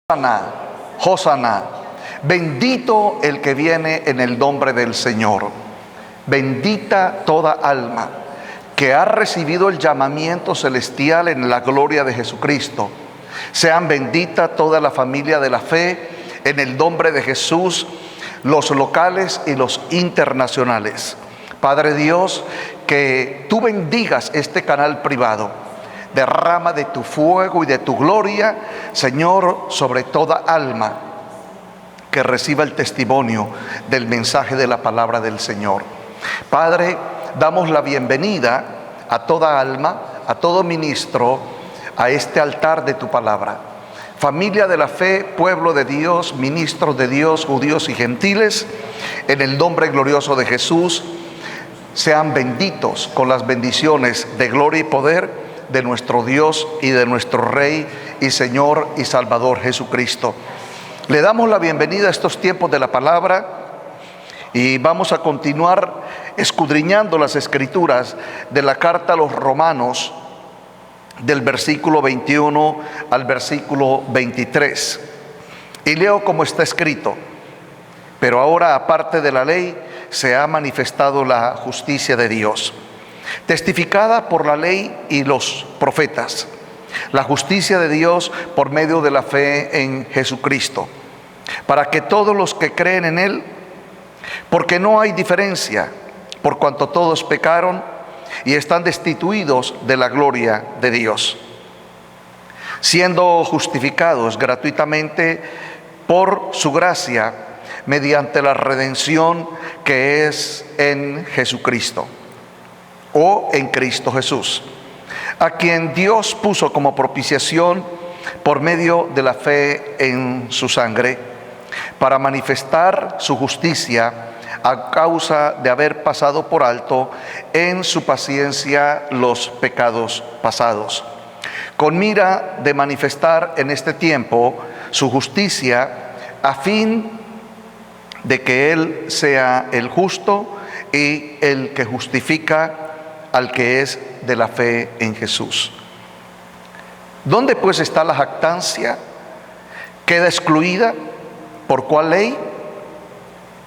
Hosana, Hosana. Bendito el que viene en el nombre del Señor. Bendita toda alma que ha recibido el llamamiento celestial en la gloria de Jesucristo. Sean bendita toda la familia de la fe en el nombre de Jesús, los locales y los internacionales. Padre Dios, que tú bendigas este canal privado. Derrama de tu fuego y de tu gloria, Señor, sobre toda alma que reciba el testimonio del mensaje de la palabra del Señor. Padre, damos la bienvenida a toda alma, a todo ministro, a este altar de tu palabra. Familia de la fe, pueblo de Dios, ministros de Dios, judíos y gentiles, en el nombre glorioso de Jesús, sean benditos con las bendiciones de gloria y poder de nuestro Dios y de nuestro Rey y Señor y Salvador Jesucristo. Le damos la bienvenida a estos tiempos de la palabra y vamos a continuar escudriñando las escrituras de la carta a los Romanos, del versículo 21 al versículo 23. Y leo como está escrito: pero ahora, aparte de la ley, se ha manifestado la justicia de Dios, testificada por la ley y los profetas, la justicia de Dios por medio de la fe en Jesucristo, para que todos los que creen en Él, porque no hay diferencia, por cuanto todos pecaron y están destituidos de la gloria de Dios, siendo justificados gratuitamente por su gracia, mediante la redención que es en Jesucristo, o en Cristo Jesús, a quien Dios puso como propiciación por medio de la fe en su sangre, para manifestar su justicia a causa de haber pasado por alto en su paciencia los pecados pasados, con mira de manifestar en este tiempo su justicia, a fin de que Él sea el justo y el que justifica al que es de la fe en Jesús. ¿Dónde pues está la jactancia? ¿Queda excluida? ¿Por cuál ley?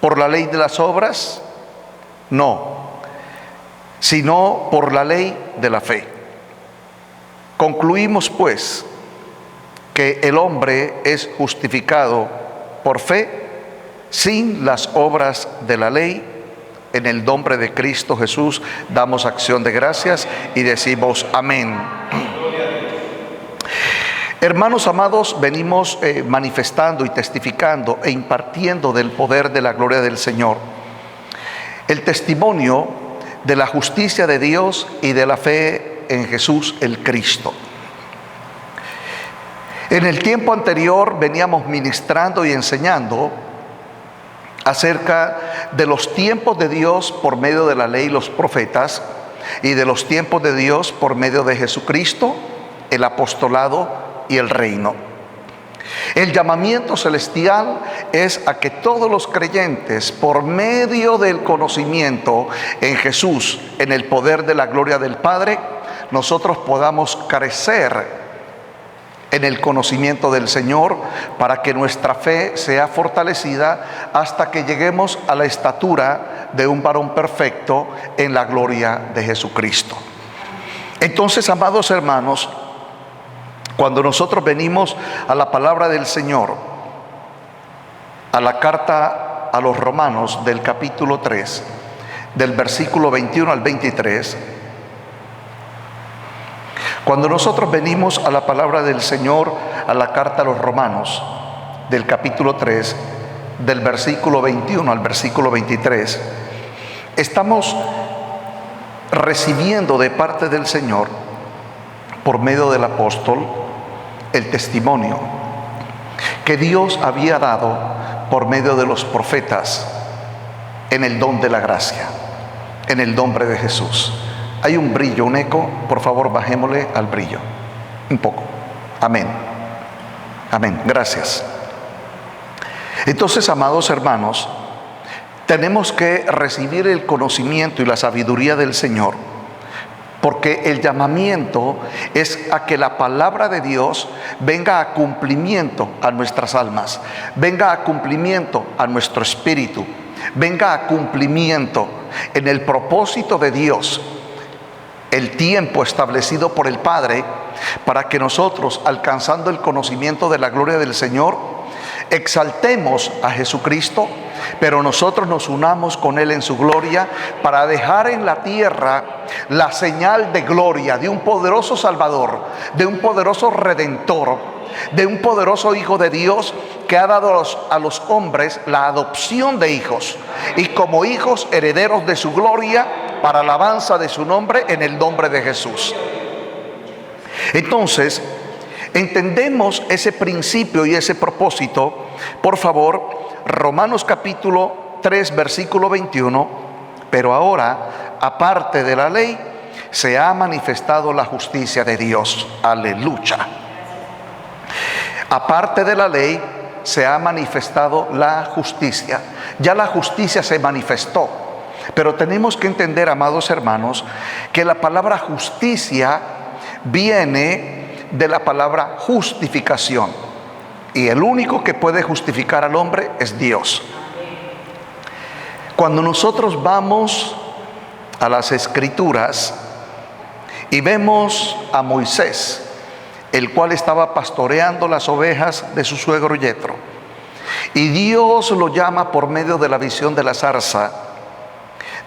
¿Por la ley de las obras? No, sino por la ley de la fe. Concluimos pues que el hombre es justificado por fe sin las obras de la ley. En el nombre de Cristo Jesús damos acción de gracias y decimos amén. Hermanos amados, venimos manifestando y testificando e impartiendo del poder de la gloria del Señor, el testimonio de la justicia de Dios y de la fe en Jesús el Cristo. En el tiempo anterior veníamos ministrando y enseñando acerca de los tiempos de Dios por medio de la ley y los profetas, y de los tiempos de Dios por medio de Jesucristo, el apostolado y el reino. El llamamiento celestial es a que todos los creyentes, por medio del conocimiento en Jesús, en el poder de la gloria del Padre, nosotros podamos crecer en el conocimiento del Señor, para que nuestra fe sea fortalecida hasta que lleguemos a la estatura de un varón perfecto en la gloria de Jesucristo. Entonces, amados hermanos, cuando nosotros venimos a la palabra del Señor, a la carta a los Romanos del capítulo 3, del versículo 21 al 23, cuando nosotros venimos a la palabra del Señor, a la carta a los Romanos, del capítulo 3, del versículo 21 al versículo 23, estamos recibiendo de parte del Señor, por medio del apóstol, el testimonio que Dios había dado por medio de los profetas en el don de la gracia, en el nombre de Jesús. Hay un brillo, un eco, por favor bajémosle al brillo un poco. Amén. Amén, gracias. Entonces, amados hermanos, tenemos que recibir el conocimiento y la sabiduría del Señor Porque el llamamiento es a que la palabra de Dios venga a cumplimiento a nuestras almas, venga a cumplimiento a nuestro espíritu, venga a cumplimiento en el propósito de Dios, el tiempo establecido por el Padre, para que nosotros, alcanzando el conocimiento de la gloria del Señor, exaltemos a Jesucristo, pero nosotros nos unamos con Él en su gloria para dejar en la tierra la señal de gloria de un poderoso Salvador, de un poderoso Redentor, de un poderoso Hijo de Dios que ha dado a los hombres la adopción de hijos, y como hijos herederos de su gloria para alabanza de su nombre, en el nombre de Jesús. Entonces, entendemos ese principio y ese propósito. Por favor, Romanos capítulo 3, versículo 21. Pero ahora, aparte de la ley, se ha manifestado la justicia de Dios. Aleluya. Aparte de la ley, se ha manifestado la justicia. Ya la justicia se manifestó. Pero tenemos que entender, amados hermanos, que la palabra justicia viene de la palabra justificación, y el único que puede justificar al hombre es Dios. Cuando nosotros vamos a las Escrituras y vemos a Moisés, el cual estaba pastoreando las ovejas de su suegro Yetro, y Dios lo llama por medio de la visión de la zarza,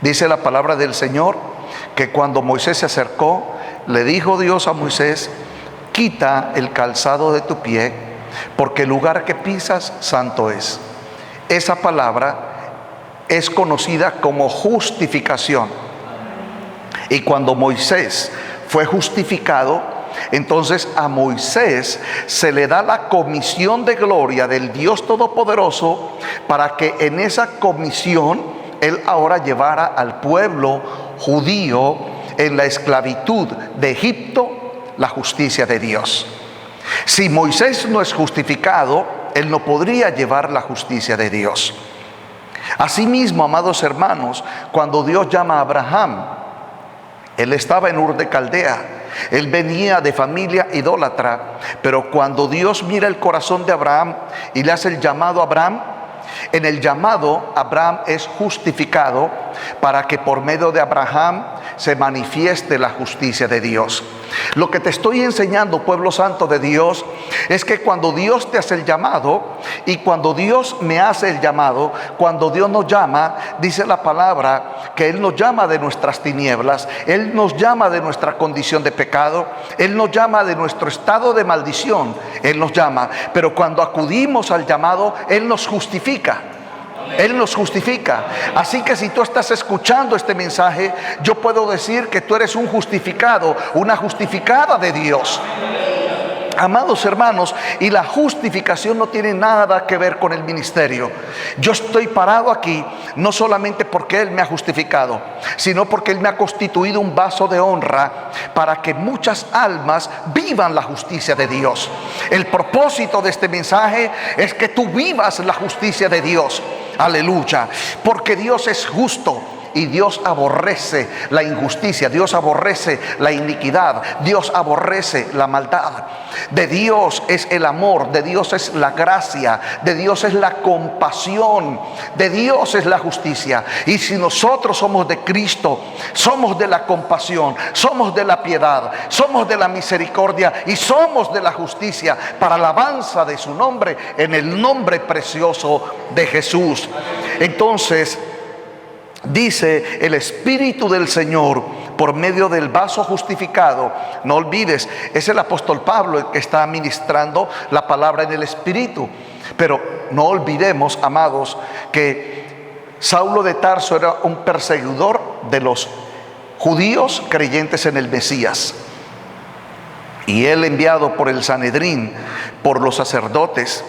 dice la palabra del Señor que cuando Moisés se acercó, le dijo Dios a Moisés: quita el calzado de tu pie, porque el lugar que pisas santo es. Esa palabra es conocida como justificación. Y cuando Moisés fue justificado, entonces a Moisés se le da la comisión de gloria del Dios Todopoderoso, para que en esa comisión él ahora llevara al pueblo judío en la esclavitud de Egipto la justicia de Dios. Si Moisés no es justificado, él no podría llevar la justicia de Dios. Asimismo, amados hermanos, cuando Dios llama a Abraham, él estaba en Ur de Caldea, él venía de familia idólatra, pero cuando Dios mira el corazón de Abraham y le hace el llamado a Abraham, en el llamado Abraham es justificado para que por medio de Abraham se manifieste la justicia de Dios. Lo que te estoy enseñando, pueblo santo de Dios, es que cuando Dios te hace el llamado y cuando Dios me hace el llamado, cuando Dios nos llama, dice la palabra que Él nos llama de nuestras tinieblas, Él nos llama de nuestra condición de pecado, Él nos llama de nuestro estado de maldición, Él nos llama, pero cuando acudimos al llamado, Él nos justifica. Él nos justifica. Así que si tú estás escuchando este mensaje, yo puedo decir que tú eres un justificado, una justificada de Dios. Amados hermanos, y la justificación no tiene nada que ver con el ministerio. Yo estoy parado aquí no solamente porque Él me ha justificado, sino porque Él me ha constituido un vaso de honra para que muchas almas vivan la justicia de Dios. El propósito de este mensaje es que tú vivas la justicia de Dios. Aleluya, porque Dios es justo. Y Dios aborrece la injusticia, Dios aborrece la iniquidad, Dios aborrece la maldad. De Dios es el amor, de Dios es la gracia, de Dios es la compasión, de Dios es la justicia. Y si nosotros somos de Cristo, somos de la compasión, somos de la piedad, somos de la misericordia y somos de la justicia, para alabanza de su nombre, en el nombre precioso de Jesús. Entonces, dice el Espíritu del Señor por medio del vaso justificado. No olvides, es el apóstol Pablo el que está ministrando la palabra en el Espíritu. Pero no olvidemos, amados, que Saulo de Tarso era un perseguidor de los judíos creyentes en el Mesías. Y él, enviado por el Sanedrín, por los sacerdotes,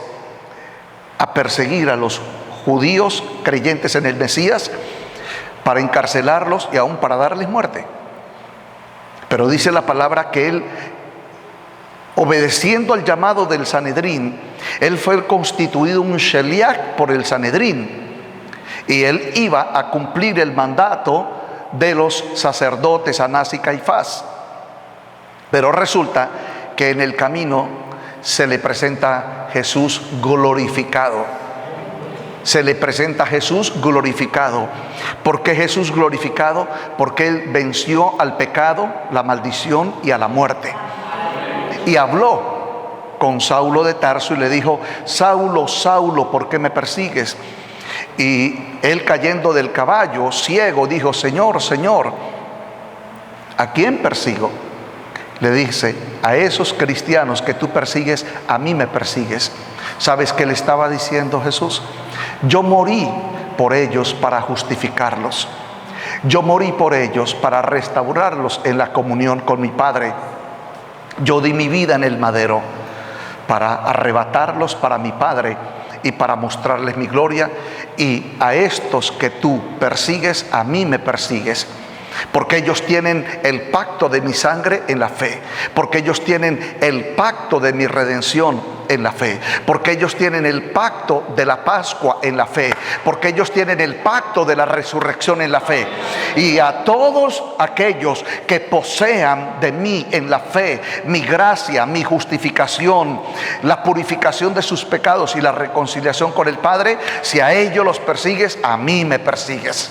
a perseguir a los judíos creyentes en el Mesías, para encarcelarlos y aún para darles muerte. Pero dice la palabra que él, obedeciendo al llamado del Sanedrín, él fue constituido un sheliach por el Sanedrín, y él iba a cumplir el mandato de los sacerdotes Anás y Caifás. Pero resulta que en el camino se le presenta Jesús glorificado. Se le presenta Jesús glorificado. ¿Por qué Jesús glorificado? Porque Él venció al pecado, la maldición y a la muerte. Y habló con Saulo de Tarso y le dijo: Saulo, Saulo, ¿por qué me persigues? Y él, cayendo del caballo, ciego, dijo: Señor, Señor, ¿a quién persigo? Le dice: a esos cristianos que tú persigues, a mí me persigues. ¿Sabes qué le estaba diciendo Jesús? Yo morí por ellos para justificarlos. Yo morí por ellos para restaurarlos en la comunión con mi Padre. Yo di mi vida en el madero para arrebatarlos para mi Padre y para mostrarles mi gloria. Y a estos que tú persigues, a mí me persigues. Porque ellos tienen el pacto de mi sangre en la fe. Porque ellos tienen el pacto de mi redención en la fe. Porque ellos tienen el pacto de la Pascua en la fe. Porque ellos tienen el pacto de la resurrección en la fe. Y a todos aquellos que posean de mí en la fe, mi gracia, mi justificación, la purificación de sus pecados y la reconciliación con el Padre, si a ellos los persigues, a mí me persigues.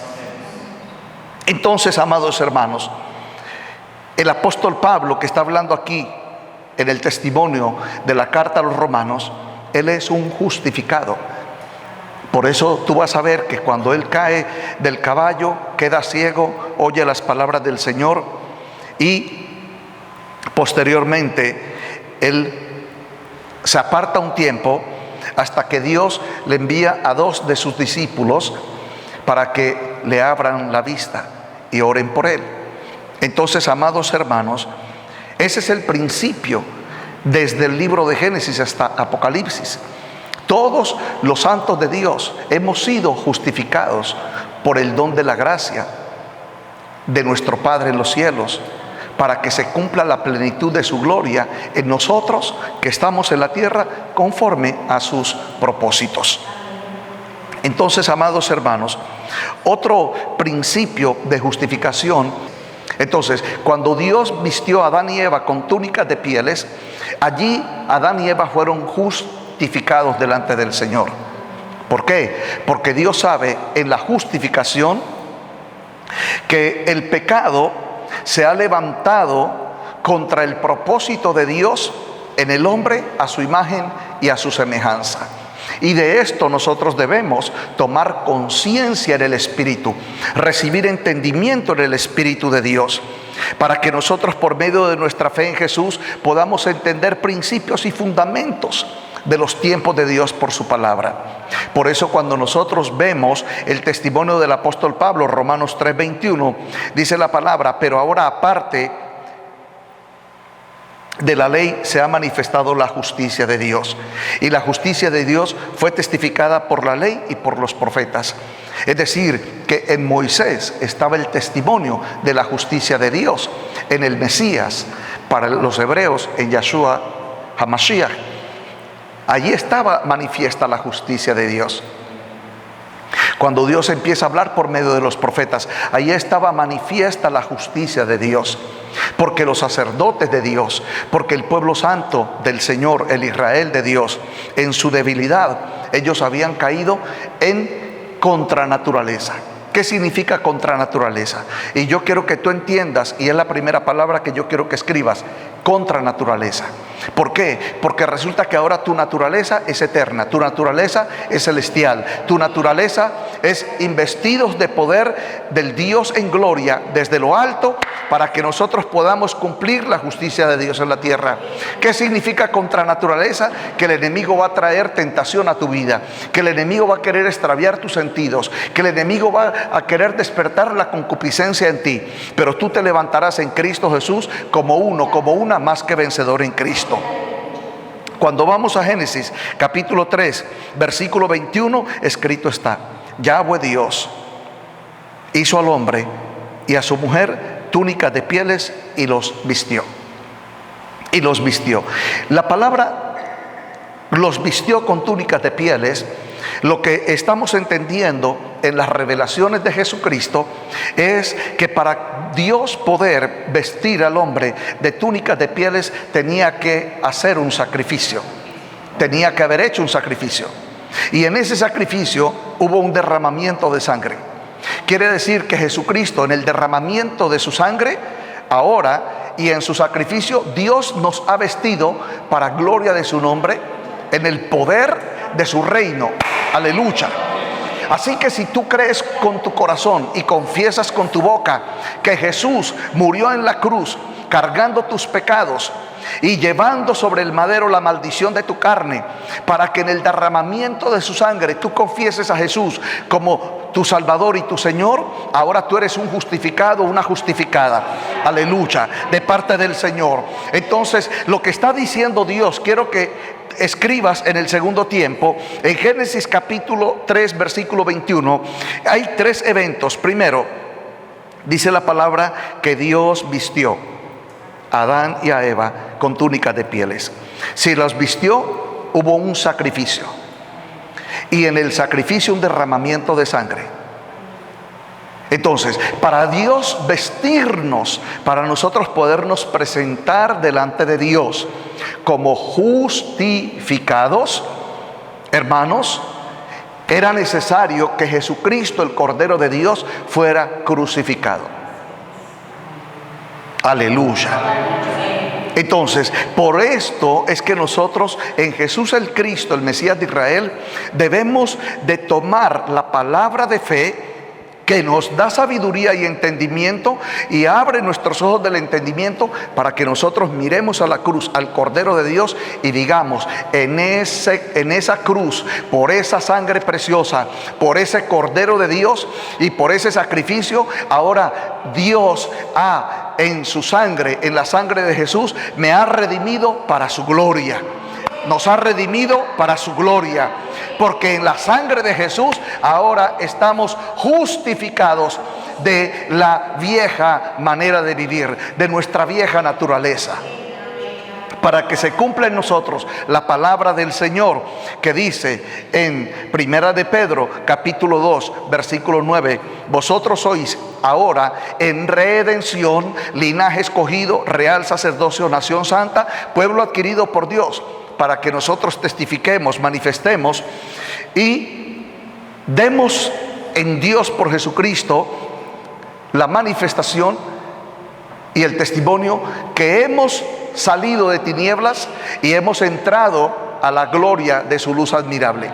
Entonces, amados hermanos, el apóstol Pablo, que está hablando aquí en el testimonio de la carta a los romanos, él es un justificado. Por eso tú vas a ver que cuando él cae del caballo, queda ciego, oye las palabras del Señor y posteriormente él se aparta un tiempo hasta que Dios le envía a 2 de sus discípulos para que le abran la vista y oren por él. Entonces, amados hermanos, ese es el principio desde el libro de Génesis hasta Apocalipsis. Todos los santos de Dios hemos sido justificados por el don de la gracia de nuestro Padre en los cielos, para que se cumpla la plenitud de su gloria en nosotros que estamos en la tierra conforme a sus propósitos. Entonces, amados hermanos, otro principio de justificación. Entonces, cuando Dios vistió a Adán y Eva con túnicas de pieles, allí Adán y Eva fueron justificados delante del Señor. ¿Por qué? Porque Dios sabe en la justificación que el pecado se ha levantado contra el propósito de Dios en el hombre a su imagen y a su semejanza. Y de esto nosotros debemos tomar conciencia en el Espíritu, recibir entendimiento en el Espíritu de Dios, para que nosotros, por medio de nuestra fe en Jesús, podamos entender principios y fundamentos de los tiempos de Dios por su palabra. Por eso, cuando nosotros vemos el testimonio del apóstol Pablo, Romanos 3:21, dice la palabra: pero ahora, aparte de la ley, se ha manifestado la justicia de Dios. Y la justicia de Dios fue testificada por la ley y por los profetas. Es decir, que en Moisés estaba el testimonio de la justicia de Dios, en el Mesías, para los hebreos, en Yahshua HaMashiach. Allí estaba manifiesta la justicia de Dios. Cuando Dios empieza a hablar por medio de los profetas, allí estaba manifiesta la justicia de Dios. Porque los sacerdotes de Dios, porque el pueblo santo del Señor, el Israel de Dios, en su debilidad, ellos habían caído en contranaturaleza. ¿Qué significa contranaturaleza? Y yo quiero que tú entiendas, y es la primera palabra que yo quiero que escribas: contranaturaleza. ¿Por qué? Porque resulta que ahora tu naturaleza es eterna, tu naturaleza es celestial, tu naturaleza es investidos de poder del Dios en gloria desde lo alto, para que nosotros podamos cumplir la justicia de Dios en la tierra. ¿Qué significa contranaturaleza? Que el enemigo va a traer tentación a tu vida, que el enemigo va a querer extraviar tus sentidos, que el enemigo va a querer despertar la concupiscencia en ti, pero tú te levantarás en Cristo Jesús como una más que vencedor en Cristo. Cuando vamos a Génesis capítulo 3 versículo 21, escrito está: Yahweh Dios hizo al hombre y a su mujer túnicas de pieles y los vistió. La palabra los vistió con túnicas de pieles, lo que estamos entendiendo en las revelaciones de Jesucristo es que para Dios poder vestir al hombre de túnicas de pieles tenía que hacer un sacrificio, tenía que haber hecho un sacrificio, y en ese sacrificio hubo un derramamiento de sangre. Quiere decir que Jesucristo, en el derramamiento de su sangre, ahora y en su sacrificio, Dios nos ha vestido para gloria de su nombre, en el poder de su reino. Aleluya. Así que si tú crees con tu corazón y confiesas con tu boca que Jesús murió en la cruz cargando tus pecados y llevando sobre el madero la maldición de tu carne, para que en el derramamiento de su sangre tú confieses a Jesús como tu Salvador y tu Señor, ahora tú eres un justificado, una justificada. Aleluya, de parte del Señor. Entonces, lo que está diciendo Dios, quiero que escribas en el segundo tiempo, en Génesis capítulo 3, versículo 21, hay tres eventos. Primero, dice la palabra que Dios vistió a Adán y a Eva con túnicas de pieles. Si las vistió, hubo un sacrificio, y en el sacrificio un derramamiento de sangre. Entonces, para Dios vestirnos, para nosotros podernos presentar delante de Dios como justificados, hermanos, era necesario que Jesucristo, el Cordero de Dios, fuera crucificado. Aleluya. Entonces, por esto es que nosotros en Jesús el Cristo, el Mesías de Israel, debemos de tomar la palabra de fe que nos da sabiduría y entendimiento, y abre nuestros ojos del entendimiento para que nosotros miremos a la cruz, al Cordero de Dios, y digamos: en esa cruz, por esa sangre preciosa, por ese Cordero de Dios y por ese sacrificio, ahora Dios en su sangre, en la sangre de Jesús, me ha redimido para su gloria. Nos ha redimido para su gloria, porque en la sangre de Jesús ahora estamos justificados de la vieja manera de vivir, de nuestra vieja naturaleza, para que se cumpla en nosotros la palabra del Señor, que dice en Primera de Pedro capítulo 2 versículo 9: vosotros sois ahora en redención, linaje escogido, real sacerdocio, nación santa, pueblo adquirido por Dios, para que nosotros testifiquemos, manifestemos y demos en Dios por Jesucristo la manifestación y el testimonio que hemos salido de tinieblas y hemos entrado a la gloria de su luz admirable.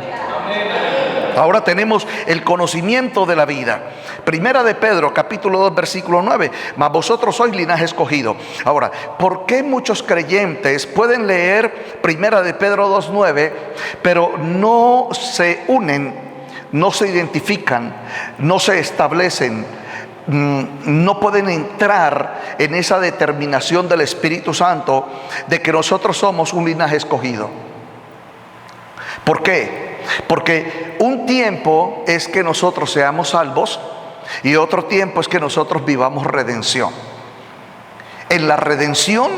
Ahora tenemos el conocimiento de la vida. Primera de Pedro capítulo 2 versículo 9: mas vosotros sois linaje escogido. Ahora, ¿por qué muchos creyentes pueden leer Primera de Pedro 2:9, pero no se unen, no se identifican, no se establecen, no pueden entrar en esa determinación del Espíritu Santo de que nosotros somos un linaje escogido? ¿Por qué? Porque un tiempo es que nosotros seamos salvos y otro tiempo es que nosotros vivamos redención. En la redención,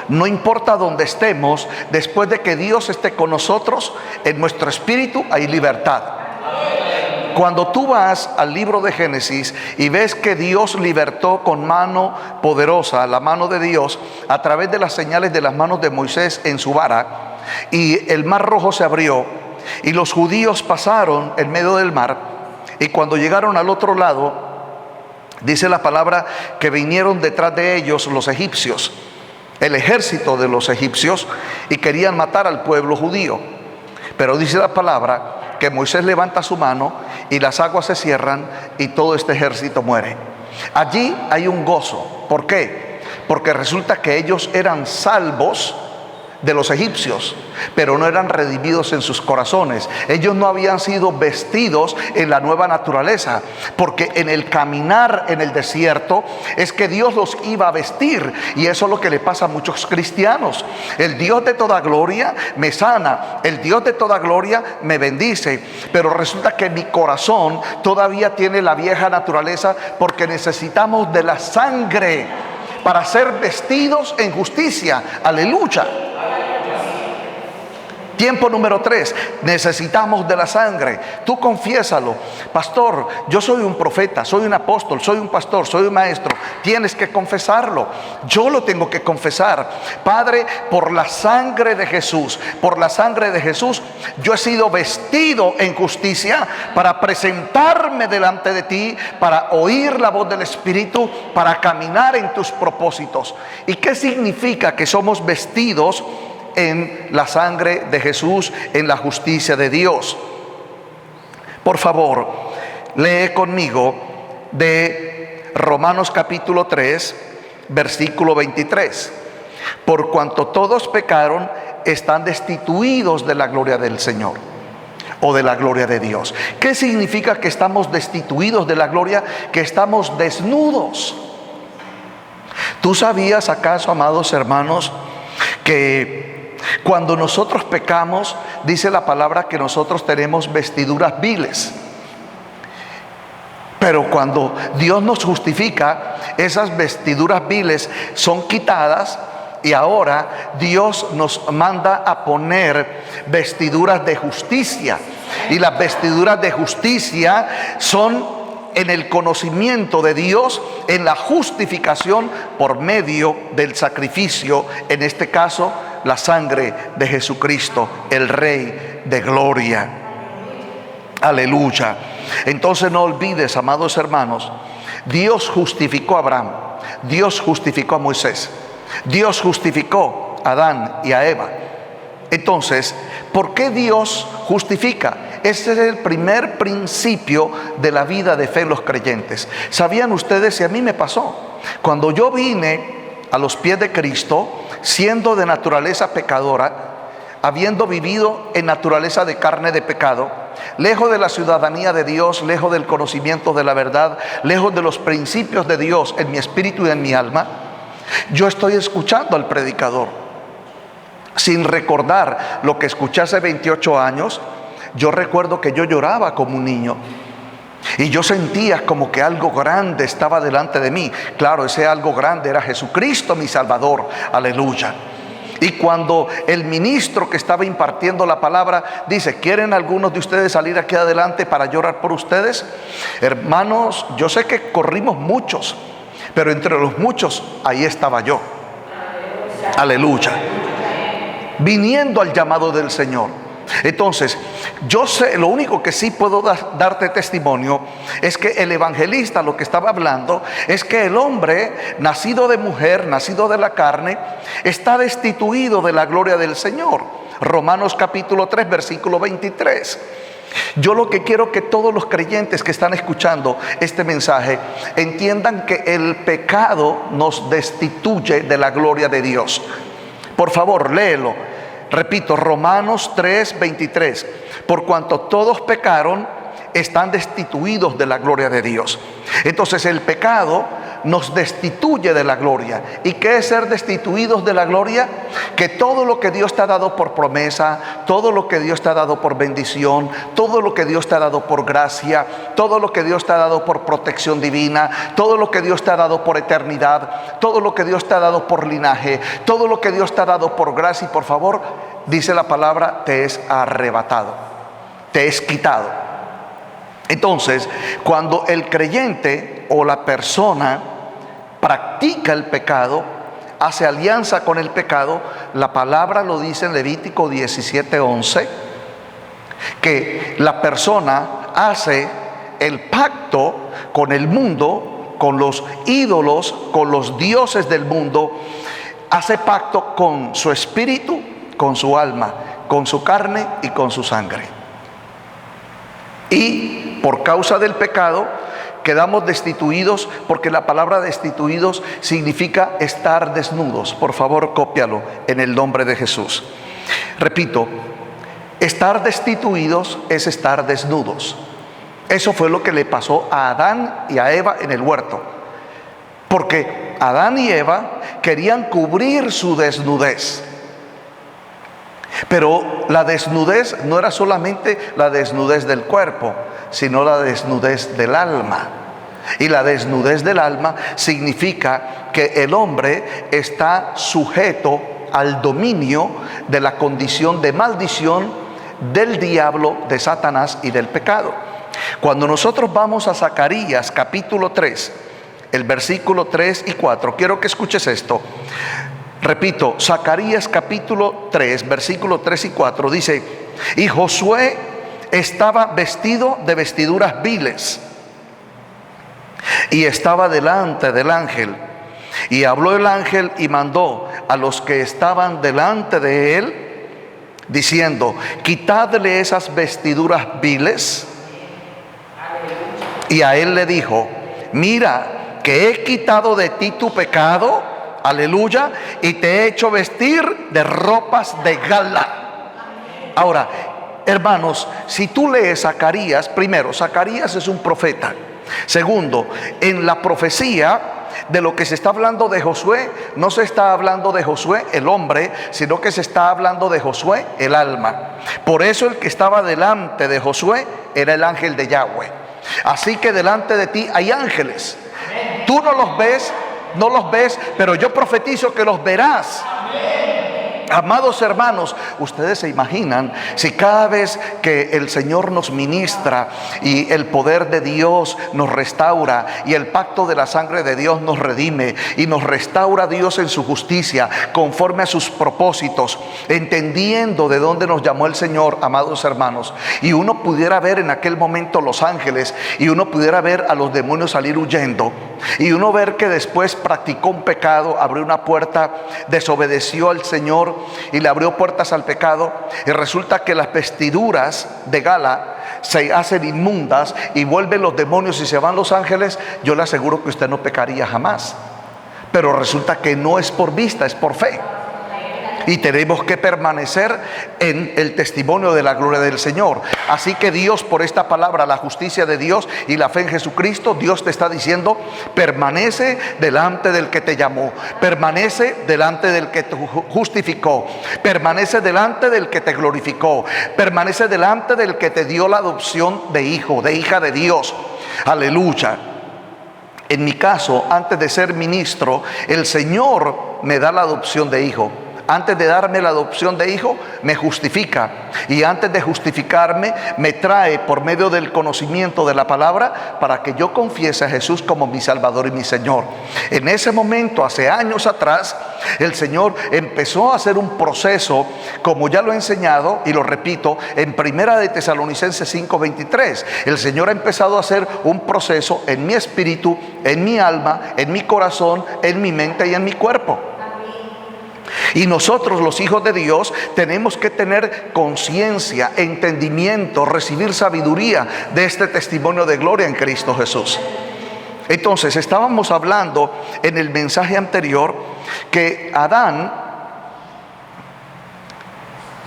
no importa dónde estemos, después de que Dios esté con nosotros, en nuestro espíritu hay libertad. Cuando tú vas al libro de Génesis y ves que Dios libertó con mano poderosa, la mano de Dios, a través de las señales de las manos de Moisés en su vara, y el mar rojo se abrió y los judíos pasaron en medio del mar, y cuando llegaron al otro lado, dice la palabra que vinieron detrás de ellos los egipcios, el ejército de los egipcios, y querían matar al pueblo judío. Pero dice la palabra que Moisés levanta su mano y las aguas se cierran y todo este ejército muere. Allí hay un gozo. ¿Por qué? Porque resulta que ellos eran salvos de los egipcios, pero no eran redimidos en sus corazones. Ellos no habían sido vestidos en la nueva naturaleza, porque en el caminar en el desierto es que Dios los iba a vestir, y eso es lo que le pasa a muchos cristianos. El Dios de toda gloria me sana, el Dios de toda gloria me bendice, pero resulta que mi corazón todavía tiene la vieja naturaleza, porque necesitamos de la sangre para ser vestidos en justicia. Aleluya. Tiempo número 3, necesitamos de la sangre. Tú confiésalo: pastor, yo soy un profeta, soy un apóstol, soy un pastor, soy un maestro. Tienes que confesarlo. Yo lo tengo que confesar. Padre, por la sangre de Jesús, por la sangre de Jesús, yo he sido vestido en justicia para presentarme delante de ti, para oír la voz del Espíritu, para caminar en tus propósitos. ¿Y qué significa que somos vestidos en la sangre de Jesús, en la justicia de Dios? Por favor, lee conmigo de Romanos capítulo 3, versículo 23. Por cuanto todos pecaron, están destituidos de la gloria del Señor, o de la gloria de Dios. ¿Qué significa que estamos destituidos de la gloria? Que estamos desnudos. ¿Tú sabías acaso, amados hermanos, que cuando nosotros pecamos, dice la palabra que nosotros tenemos vestiduras viles? Pero cuando Dios nos justifica, esas vestiduras viles son quitadas, y ahora Dios nos manda a poner vestiduras de justicia. Y las vestiduras de justicia son en el conocimiento de Dios, en la justificación por medio del sacrificio, en este caso la sangre de Jesucristo, el Rey de gloria. Aleluya. Entonces no olvides, amados hermanos, Dios justificó a Abraham, Dios justificó a Moisés, Dios justificó a Adán y a Eva. Entonces, ¿por qué Dios justifica? Ese es el primer principio de la vida de fe en los creyentes. ¿Sabían ustedes? Y a mí me pasó. Cuando yo vine a los pies de Cristo, siendo de naturaleza pecadora, habiendo vivido en naturaleza de carne de pecado, lejos de la ciudadanía de Dios, lejos del conocimiento de la verdad, lejos de los principios de Dios en mi espíritu y en mi alma, yo estoy escuchando al predicador sin recordar lo que escuché hace 28 años. Yo recuerdo que yo lloraba como un niño y yo sentía como que algo grande estaba delante de mí. Claro, ese algo grande era Jesucristo, mi Salvador. Aleluya. Y cuando el ministro que estaba impartiendo la palabra dice: ¿quieren algunos de ustedes salir aquí adelante para llorar por ustedes? Hermanos, yo sé que corrimos muchos, pero entre los muchos ahí estaba yo. Aleluya. Viniendo al llamado del Señor. Entonces, yo sé, lo único que sí puedo darte testimonio es que el evangelista lo que estaba hablando es que el hombre nacido de mujer, nacido de la carne, está destituido de la gloria del Señor. Romanos capítulo 3, versículo 23. Yo lo que quiero que todos los creyentes que están escuchando este mensaje entiendan que el pecado nos destituye de la gloria de Dios. Por favor, léelo. Repito, Romanos 3, 23. Por cuanto todos pecaron, están destituidos de la gloria de Dios. Entonces el pecado nos destituye de la gloria. ¿Y qué es ser destituidos de la gloria? Que todo lo que Dios te ha dado por promesa, todo lo que Dios te ha dado por bendición, todo lo que Dios te ha dado por gracia, todo lo que Dios te ha dado por protección divina, todo lo que Dios te ha dado por eternidad, todo lo que Dios te ha dado por linaje, todo lo que Dios te ha dado por gracia, y por favor, dice la palabra, te es arrebatado, te es quitado. Entonces, cuando el creyente o la persona practica el pecado, hace alianza con el pecado, la palabra lo dice en Levítico 17:11, que la persona hace el pacto con el mundo, con los ídolos, con los dioses del mundo, hace pacto con su espíritu, con su alma, con su carne y con su sangre. Y por causa del pecado quedamos destituidos, porque la palabra destituidos significa estar desnudos. Por favor, cópialo en el nombre de Jesús. Repito, estar destituidos es estar desnudos. Eso fue lo que le pasó a Adán y a Eva en el huerto, porque Adán y Eva querían cubrir su desnudez. Pero la desnudez no era solamente la desnudez del cuerpo, sino la desnudez del alma. Y la desnudez del alma significa que el hombre está sujeto al dominio de la condición de maldición del diablo, de Satanás y del pecado. Cuando nosotros vamos a Zacarías capítulo 3, el versículo 3 y 4, quiero que escuches esto. Repito, Zacarías capítulo 3, versículo 3 y 4 dice: y Josué estaba vestido de vestiduras viles y estaba delante del ángel. Y habló el ángel y mandó a los que estaban delante de él, diciendo: quitadle esas vestiduras viles. Y a él le dijo: mira, que he quitado de ti tu pecado, aleluya, y te he hecho vestir de ropas de gala. Ahora, hermanos, si tú lees Zacarías, primero, Zacarías es un profeta. Segundo, en la profecía de lo que se está hablando de Josué, no se está hablando de Josué el hombre, sino que se está hablando de Josué el alma. Por eso el que estaba delante de Josué era el ángel de Yahweh. Así que delante de ti hay ángeles. Tú no los ves, pero yo profetizo que los verás. Amados hermanos, ustedes se imaginan si cada vez que el Señor nos ministra y el poder de Dios nos restaura y el pacto de la sangre de Dios nos redime y nos restaura Dios en su justicia conforme a sus propósitos, entendiendo de dónde nos llamó el Señor, amados hermanos, y uno pudiera ver en aquel momento los ángeles y uno pudiera ver a los demonios salir huyendo y uno ver que después practicó un pecado, abrió una puerta, desobedeció al Señor y le abrió puertas al pecado, y resulta que las vestiduras de gala se hacen inmundas y vuelven los demonios y se van los ángeles, yo le aseguro que usted no pecaría jamás. Pero resulta que no es por vista, es por fe. Y tenemos que permanecer en el testimonio de la gloria del Señor. Así que Dios, por esta palabra, la justicia de Dios y la fe en Jesucristo, Dios te está diciendo: permanece delante del que te llamó, permanece delante del que te justificó, permanece delante del que te glorificó, permanece delante del que te dio la adopción de hijo, de hija de Dios. Aleluya. En mi caso, antes de ser ministro, el Señor me da la adopción de hijo. Antes de darme la adopción de hijo, me justifica. Y antes de justificarme, me trae por medio del conocimiento de la palabra para que yo confiese a Jesús como mi Salvador y mi Señor. En ese momento, hace años atrás, el Señor empezó a hacer un proceso, como ya lo he enseñado y lo repito, en Primera de Tesalonicenses 5:23. El Señor ha empezado a hacer un proceso en mi espíritu, en mi alma, en mi corazón, en mi mente y en mi cuerpo. Y nosotros, los hijos de Dios, tenemos que tener conciencia, entendimiento, recibir sabiduría de este testimonio de gloria en Cristo Jesús. Entonces, estábamos hablando en el mensaje anterior que Adán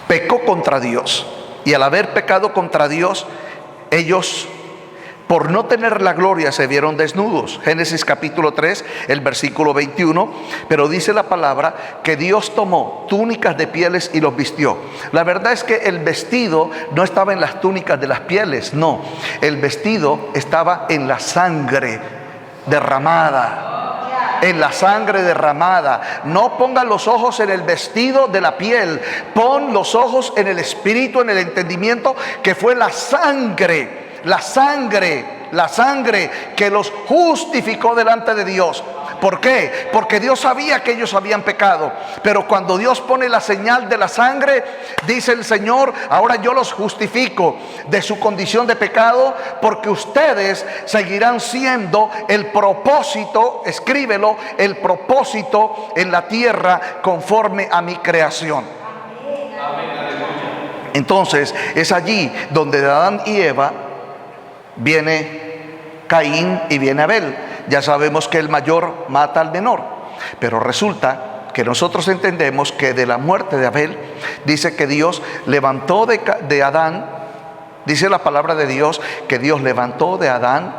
pecó contra Dios. Y al haber pecado contra Dios, ellos, por no tener la gloria, se vieron desnudos. Génesis capítulo 3, el versículo 21. Pero dice la palabra que Dios tomó túnicas de pieles y los vistió. La verdad es que el vestido no estaba en las túnicas de las pieles, no. El vestido estaba en la sangre derramada. En la sangre derramada. No pongan los ojos en el vestido de la piel. Pon los ojos en el espíritu, en el entendimiento, que fue la sangre. La sangre que los justificó delante de Dios. ¿Por qué? Porque Dios sabía que ellos habían pecado. Pero cuando Dios pone la señal de la sangre, dice el Señor: ahora yo los justifico de su condición de pecado, porque ustedes seguirán siendo el propósito, escríbelo, el propósito en la tierra conforme a mi creación. Entonces es allí donde de Adán y Eva viene Caín y viene Abel. Ya sabemos que el mayor mata al menor, pero resulta que nosotros entendemos que de la muerte de Abel, dice que Dios levantó de Adán, dice la palabra de Dios que Dios levantó de Adán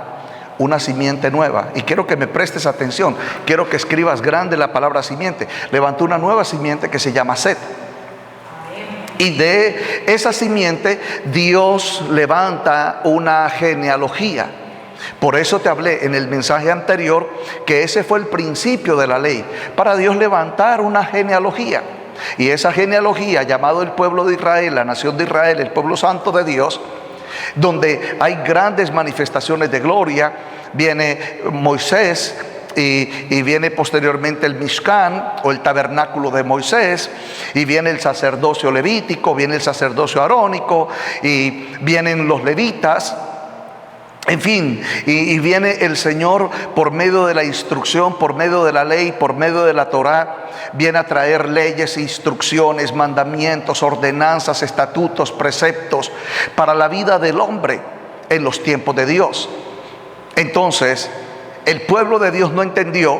una simiente nueva. Y quiero que me prestes atención, quiero que escribas grande la palabra simiente. Levantó una nueva simiente que se llama Set. Y de esa simiente Dios levanta una genealogía. Por eso te hablé en el mensaje anterior que ese fue el principio de la ley, para Dios levantar una genealogía. Y esa genealogía, llamado el pueblo de Israel, la nación de Israel, el pueblo santo de Dios, donde hay grandes manifestaciones de gloria, viene Moisés y viene posteriormente el Mishkan o el tabernáculo de Moisés, y viene el sacerdocio levítico, viene el sacerdocio arónico, y vienen los levitas. En fin, y viene el Señor por medio de la instrucción, por medio de la ley, por medio de la Torá, viene a traer leyes, instrucciones, mandamientos, ordenanzas, estatutos, preceptos para la vida del hombre en los tiempos de Dios. Entonces, el pueblo de Dios no entendió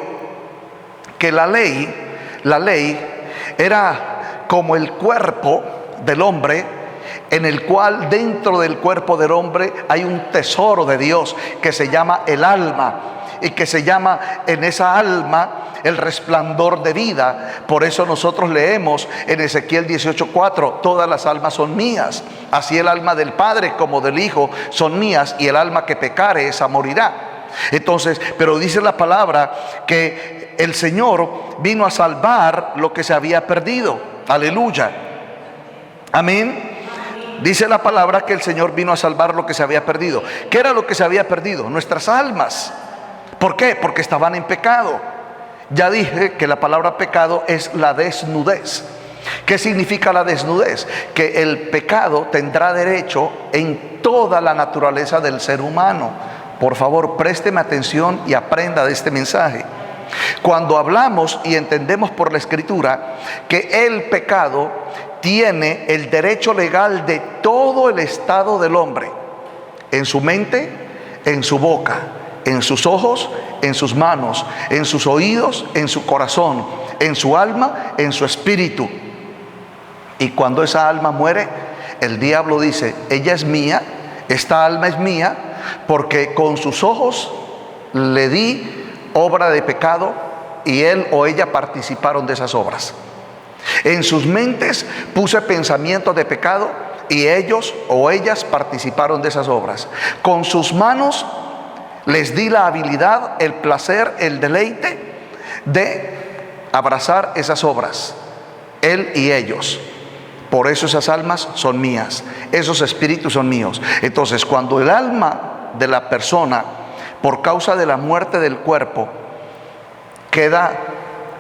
que la ley era como el cuerpo del hombre, en el cual dentro del cuerpo del hombre hay un tesoro de Dios que se llama el alma, y que se llama en esa alma el resplandor de vida. Por eso nosotros leemos en Ezequiel 18:4: todas las almas son mías, así el alma del Padre como del Hijo son mías, y el alma que pecare esa morirá. Entonces, pero dice la palabra que el Señor vino a salvar lo que se había perdido. Aleluya, amén. Dice la palabra que el Señor vino a salvar lo que se había perdido. ¿Qué era lo que se había perdido? Nuestras almas. ¿Por qué? Porque estaban en pecado. Ya dije que la palabra pecado es la desnudez. ¿Qué significa la desnudez? Que el pecado tendrá derecho en toda la naturaleza del ser humano. Por favor, présteme atención y aprenda de este mensaje. Cuando hablamos y entendemos por la Escritura que el pecado tiene el derecho legal de todo el estado del hombre, en su mente, en su boca, en sus ojos, en sus manos, en sus oídos, en su corazón, en su alma, en su espíritu. Y cuando esa alma muere, el diablo dice: ella es mía, esta alma es mía, porque con sus ojos le di obra de pecado y él o ella participaron de esas obras. En sus mentes puse pensamientos de pecado y ellos o ellas participaron de esas obras. Con sus manos les di la habilidad, el placer, el deleite de abrazar esas obras, él y ellos. Por eso esas almas son mías, esos espíritus son míos. Entonces, cuando el alma de la persona, por causa de la muerte del cuerpo, queda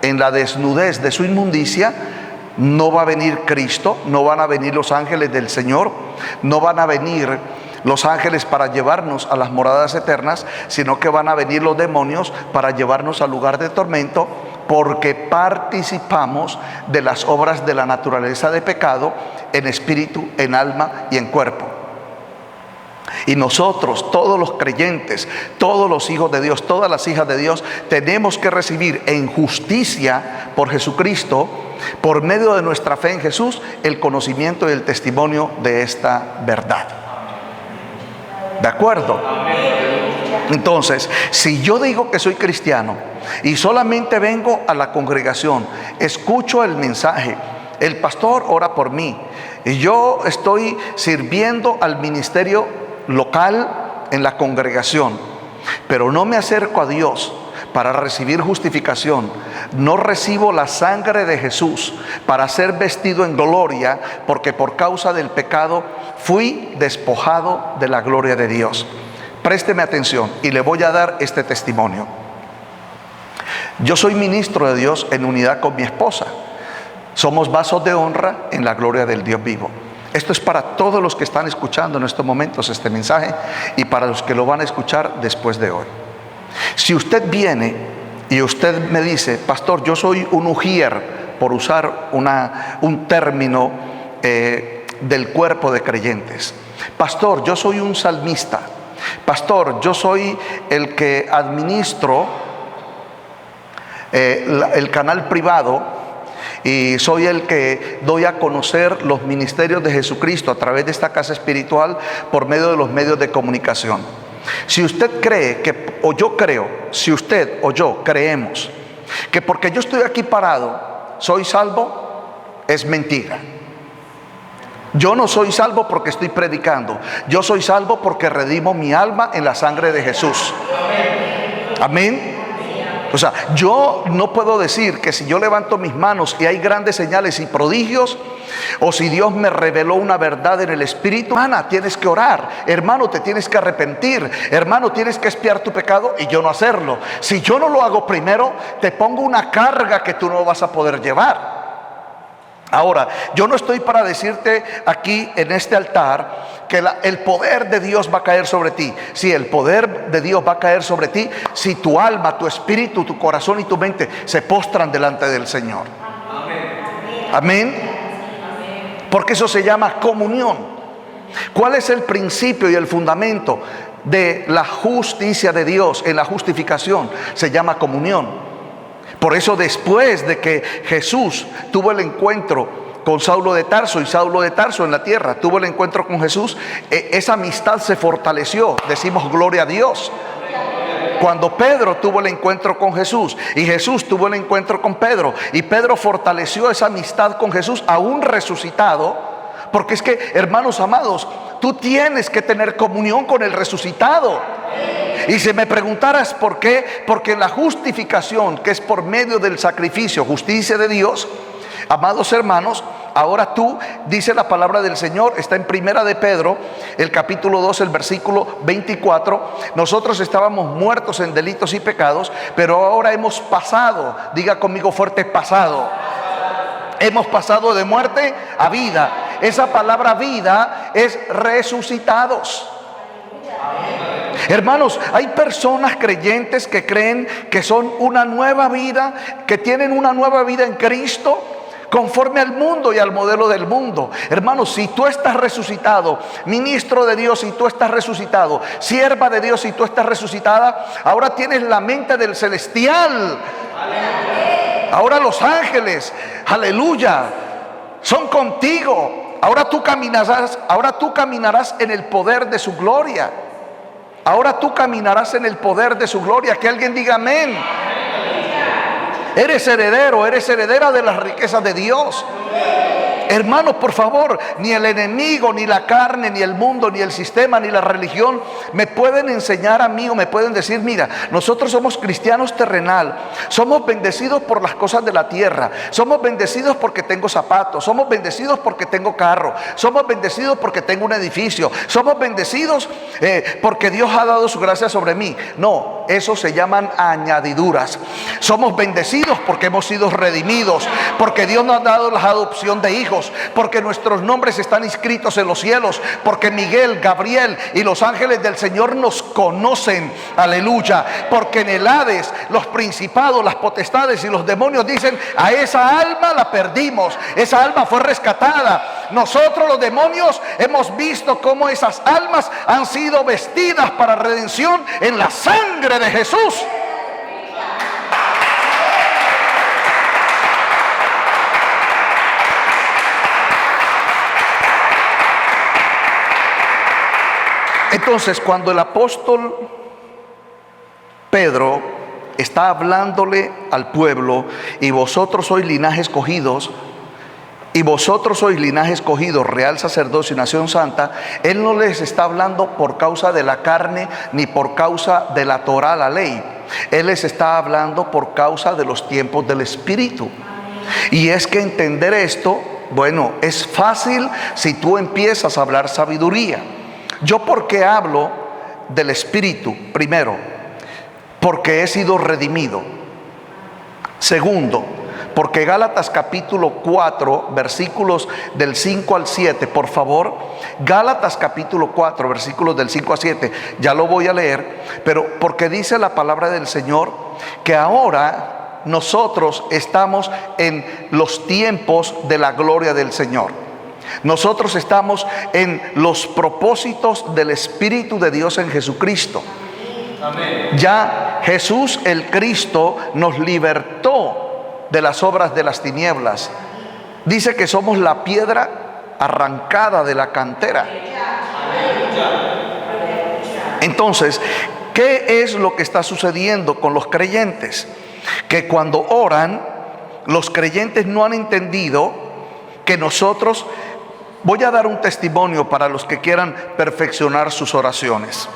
en la desnudez de su inmundicia, no va a venir Cristo, no van a venir los ángeles del Señor, no van a venir los ángeles para llevarnos a las moradas eternas, sino que van a venir los demonios para llevarnos al lugar de tormento, porque participamos de las obras de la naturaleza de pecado en espíritu, en alma y en cuerpo. Y nosotros, todos los creyentes, todos los hijos de Dios, todas las hijas de Dios, tenemos que recibir en justicia por Jesucristo, por medio de nuestra fe en Jesús, el conocimiento y el testimonio de esta verdad. ¿De acuerdo? Entonces, si yo digo que soy cristiano y solamente vengo a la congregación, escucho el mensaje, el pastor ora por mí, y yo estoy sirviendo al ministerio local en la congregación, pero no me acerco a Dios para recibir justificación, no recibo la sangre de Jesús para ser vestido en gloria, porque por causa del pecado fui despojado de la gloria de Dios. Présteme atención y le voy a dar este testimonio. Yo soy ministro de Dios en unidad con mi esposa. Somos vasos de honra en la gloria del Dios vivo. Esto es para todos los que están escuchando en estos momentos este mensaje y para los que lo van a escuchar después de hoy. Si usted viene y usted me dice: pastor, yo soy un ujier, por usar un término del cuerpo de creyentes. Pastor, yo soy un salmista. Pastor, yo soy el que administro el canal privado, y soy el que doy a conocer los ministerios de Jesucristo a través de esta casa espiritual por medio de los medios de comunicación. Si usted cree que, o yo creo, si usted o yo creemos que porque yo estoy aquí parado soy salvo, es mentira. Yo no soy salvo porque estoy predicando. Yo soy salvo porque redimo mi alma en la sangre de Jesús. Amén. O sea, yo no puedo decir que si yo levanto mis manos y hay grandes señales y prodigios, o si Dios me reveló una verdad en el Espíritu, hermana, tienes que orar, hermano, te tienes que arrepentir, hermano, tienes que expiar tu pecado, y yo no hacerlo. Si yo no lo hago primero, te pongo una carga que tú no vas a poder llevar. Ahora, yo no estoy para decirte aquí en este altar que el poder de Dios va a caer sobre ti. Sí, el poder de Dios va a caer sobre ti si tu alma, tu espíritu, tu corazón y tu mente se postran delante del Señor. Amén. Porque eso se llama comunión. ¿Cuál es el principio y el fundamento de la justicia de Dios en la justificación? Se llama comunión. Por eso, después de que Jesús tuvo el encuentro con Saulo de Tarso, y Saulo de Tarso en la tierra tuvo el encuentro con Jesús, esa amistad se fortaleció. Decimos gloria a Dios. Cuando Pedro tuvo el encuentro con Jesús y Jesús tuvo el encuentro con Pedro, y Pedro fortaleció esa amistad con Jesús aún resucitado, porque es que, hermanos amados, tú tienes que tener comunión con el resucitado. Y si me preguntaras por qué, porque la justificación, que es por medio del sacrificio, justicia de Dios, amados hermanos, ahora tú, dice la palabra del Señor, está en Primera de Pedro, el capítulo 2, el versículo 24. Nosotros estábamos muertos en delitos y pecados, pero ahora hemos pasado, diga conmigo fuerte, pasado. Hemos pasado de muerte a vida. Esa palabra vida es resucitados. Hermanos, hay personas creyentes que creen que son una nueva vida, que tienen una nueva vida en Cristo, conforme al mundo y al modelo del mundo. Hermanos, si tú estás resucitado, ministro de Dios, si tú estás resucitado, sierva de Dios, si tú estás resucitada, ahora tienes la mente del celestial. Ahora los ángeles, aleluya, son contigo. Ahora tú caminarás en el poder de su gloria. Ahora tú caminarás en el poder de su gloria. Que alguien diga amén. Eres heredero, eres heredera de las riquezas de Dios. Hermanos, por favor, ni el enemigo, ni la carne, ni el mundo, ni el sistema, ni la religión me pueden enseñar a mí o me pueden decir: mira, nosotros somos cristianos terrenal, somos bendecidos por las cosas de la tierra, somos bendecidos porque tengo zapatos, somos bendecidos porque tengo carro, somos bendecidos porque tengo un edificio, somos bendecidos porque Dios ha dado su gracia sobre mí. No, eso se llaman añadiduras. Somos bendecidos porque hemos sido redimidos, porque Dios nos ha dado la adopción de hijos, porque nuestros nombres están inscritos en los cielos, porque Miguel, Gabriel y los ángeles del Señor nos conocen, aleluya, porque en el Hades los principados, las potestades y los demonios dicen: a esa alma la perdimos, esa alma fue rescatada. Nosotros los demonios hemos visto cómo esas almas han sido vestidas para redención en la sangre de Jesús. Entonces, cuando el apóstol Pedro está hablándole al pueblo: y vosotros sois linaje escogidos, y vosotros sois linaje escogido, real sacerdocio y nación santa, él no les está hablando por causa de la carne ni por causa de la Torá, la ley. Él les está hablando por causa de los tiempos del Espíritu. Y es que entender esto, bueno, es fácil si tú empiezas a hablar sabiduría. Yo, ¿por qué hablo del Espíritu? Primero, porque he sido redimido. Segundo, porque Gálatas capítulo 4, versículos del 5 al 7, por favor, Gálatas capítulo 4, versículos del 5 al 7, ya lo voy a leer, pero porque dice la palabra del Señor que ahora nosotros estamos en los tiempos de la gloria del Señor. Nosotros estamos en los propósitos del Espíritu de Dios en Jesucristo. Amén. Ya Jesús el Cristo nos libertó de las obras de las tinieblas. Dice que somos la piedra arrancada de la cantera. Entonces, ¿qué es lo que está sucediendo con los creyentes? Que cuando oran, los creyentes no han entendido que nosotros... Voy a dar un testimonio para los que quieran perfeccionar sus oraciones.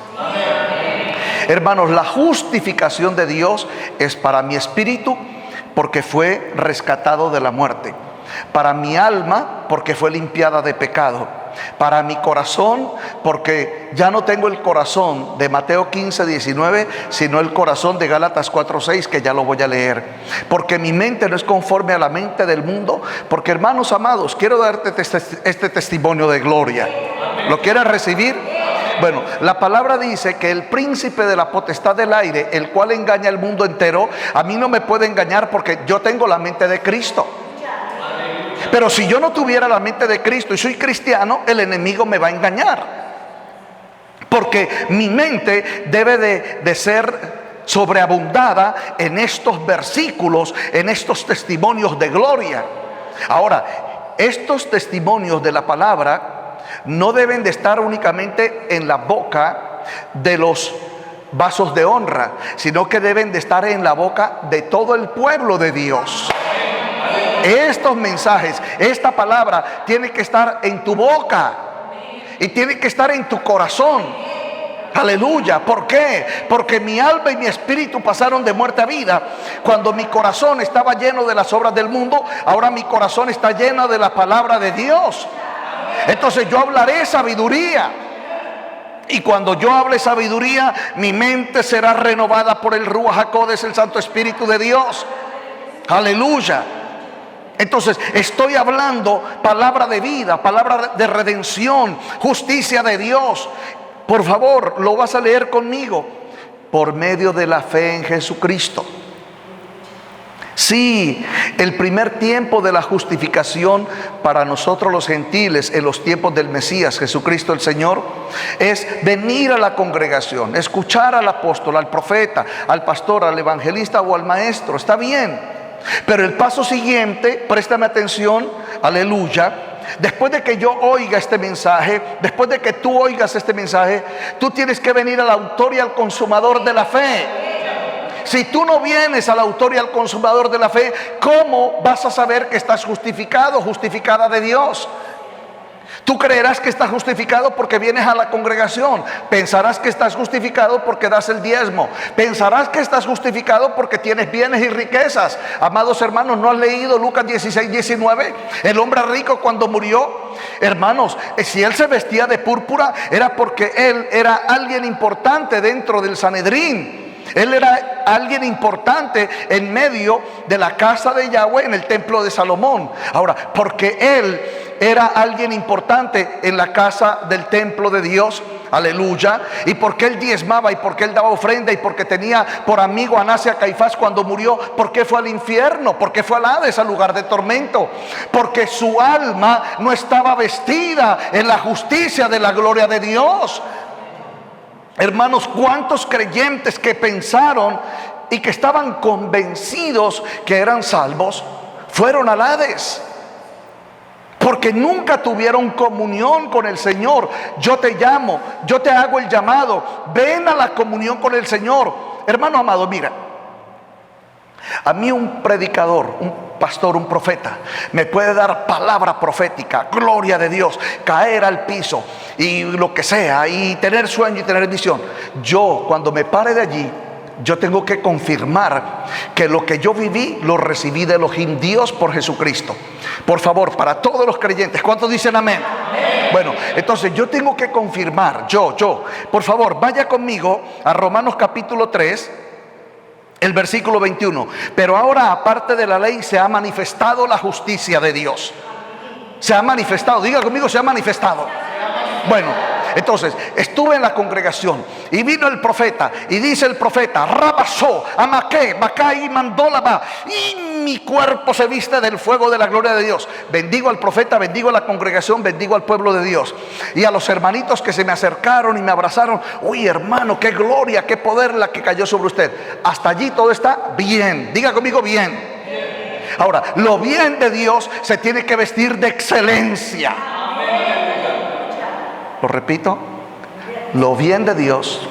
Hermanos, la justificación de Dios es para mi espíritu porque fue rescatado de la muerte, para mi alma porque fue limpiada de pecado, para mi corazón porque ya no tengo el corazón de Mateo 15:19, sino el corazón de Gálatas 4:6, que ya lo voy a leer, porque mi mente no es conforme a la mente del mundo. Porque, hermanos amados, quiero darte este testimonio de gloria. ¿Lo quieres recibir? Bueno, la palabra dice que el príncipe de la potestad del aire, el cual engaña al mundo entero, a mí no me puede engañar porque yo tengo la mente de Cristo. Pero si yo no tuviera la mente de Cristo y soy cristiano, el enemigo me va a engañar. Porque mi mente debe de ser sobreabundada en estos versículos, en estos testimonios de gloria. Ahora, estos testimonios de la palabra no deben de estar únicamente en la boca de los vasos de honra, sino que deben de estar en la boca de todo el pueblo de Dios. Estos mensajes, esta palabra tiene que estar en tu boca y tiene que estar en tu corazón. Aleluya. ¿Por qué? Porque mi alma y mi espíritu pasaron de muerte a vida. Cuando mi corazón estaba lleno de las obras del mundo, ahora mi corazón está lleno de la palabra de Dios. Entonces yo hablaré sabiduría. Y cuando yo hable sabiduría, mi mente será renovada por el Ruach HaKodesh, el Santo Espíritu de Dios. Aleluya. Entonces estoy hablando palabra de vida, palabra de redención, justicia de Dios. Por favor, lo vas a leer conmigo. Por medio de la fe en Jesucristo. Sí, el primer tiempo de la justificación para nosotros los gentiles en los tiempos del Mesías, Jesucristo el Señor, es venir a la congregación, escuchar al apóstol, al profeta, al pastor, al evangelista o al maestro. Está bien. Pero el paso siguiente, préstame atención, aleluya. Después de que yo oiga este mensaje, después de que tú oigas este mensaje, tú tienes que venir al autor y al consumador de la fe. Si tú no vienes al autor y al consumador de la fe, ¿cómo vas a saber que estás justificado, justificada de Dios? Tú creerás que estás justificado porque vienes a la congregación. Pensarás que estás justificado porque das el diezmo. Pensarás que estás justificado porque tienes bienes y riquezas. Amados hermanos, ¿no has leído Lucas 16:19? El hombre rico cuando murió, hermanos, si él se vestía de púrpura era porque él era alguien importante dentro del Sanedrín. Él era alguien importante en medio de la casa de Yahweh en el templo de Salomón. Ahora, porque él era alguien importante en la casa del templo de Dios, aleluya, y porque él diezmaba y porque él daba ofrenda y porque tenía por amigo a Anás y a Caifás cuando murió, ¿por qué fue al infierno? ¿Por qué fue al Hades, al lugar de tormento? Porque su alma no estaba vestida en la justicia de la gloria de Dios. Hermanos, ¿cuántos creyentes que pensaron y que estaban convencidos que eran salvos fueron al Hades? Porque nunca tuvieron comunión con el Señor. Yo te llamo, yo te hago el llamado. Ven a la comunión con el Señor. Hermano amado, mira, a mí un predicador, un pastor, un profeta me puede dar palabra profética, gloria de Dios, caer al piso y lo que sea, y tener sueño y tener visión. Yo, cuando me pare de allí, yo tengo que confirmar que lo que yo viví lo recibí de Elohim Dios por Jesucristo. Por favor, para todos los creyentes, ¿cuántos dicen amén? Amén. Bueno, entonces yo tengo que confirmar, por favor, vaya conmigo a Romanos capítulo 3, el versículo 21. Pero ahora, aparte de la ley, se ha manifestado la justicia de Dios. Se ha manifestado, diga conmigo, se ha manifestado. Bueno, entonces estuve en la congregación y vino el profeta y dice el profeta: Rabasó, Amaqué, Bacay, Mandólaba, y mi cuerpo se viste del fuego de la gloria de Dios. Bendigo al profeta, bendigo a la congregación, bendigo al pueblo de Dios y a los hermanitos que se me acercaron y me abrazaron. Uy, hermano, qué gloria, qué poder la que cayó sobre usted. Hasta allí todo está bien. Diga conmigo, bien. Ahora, lo bien de Dios se tiene que vestir de excelencia. Lo repito, lo bien de Dios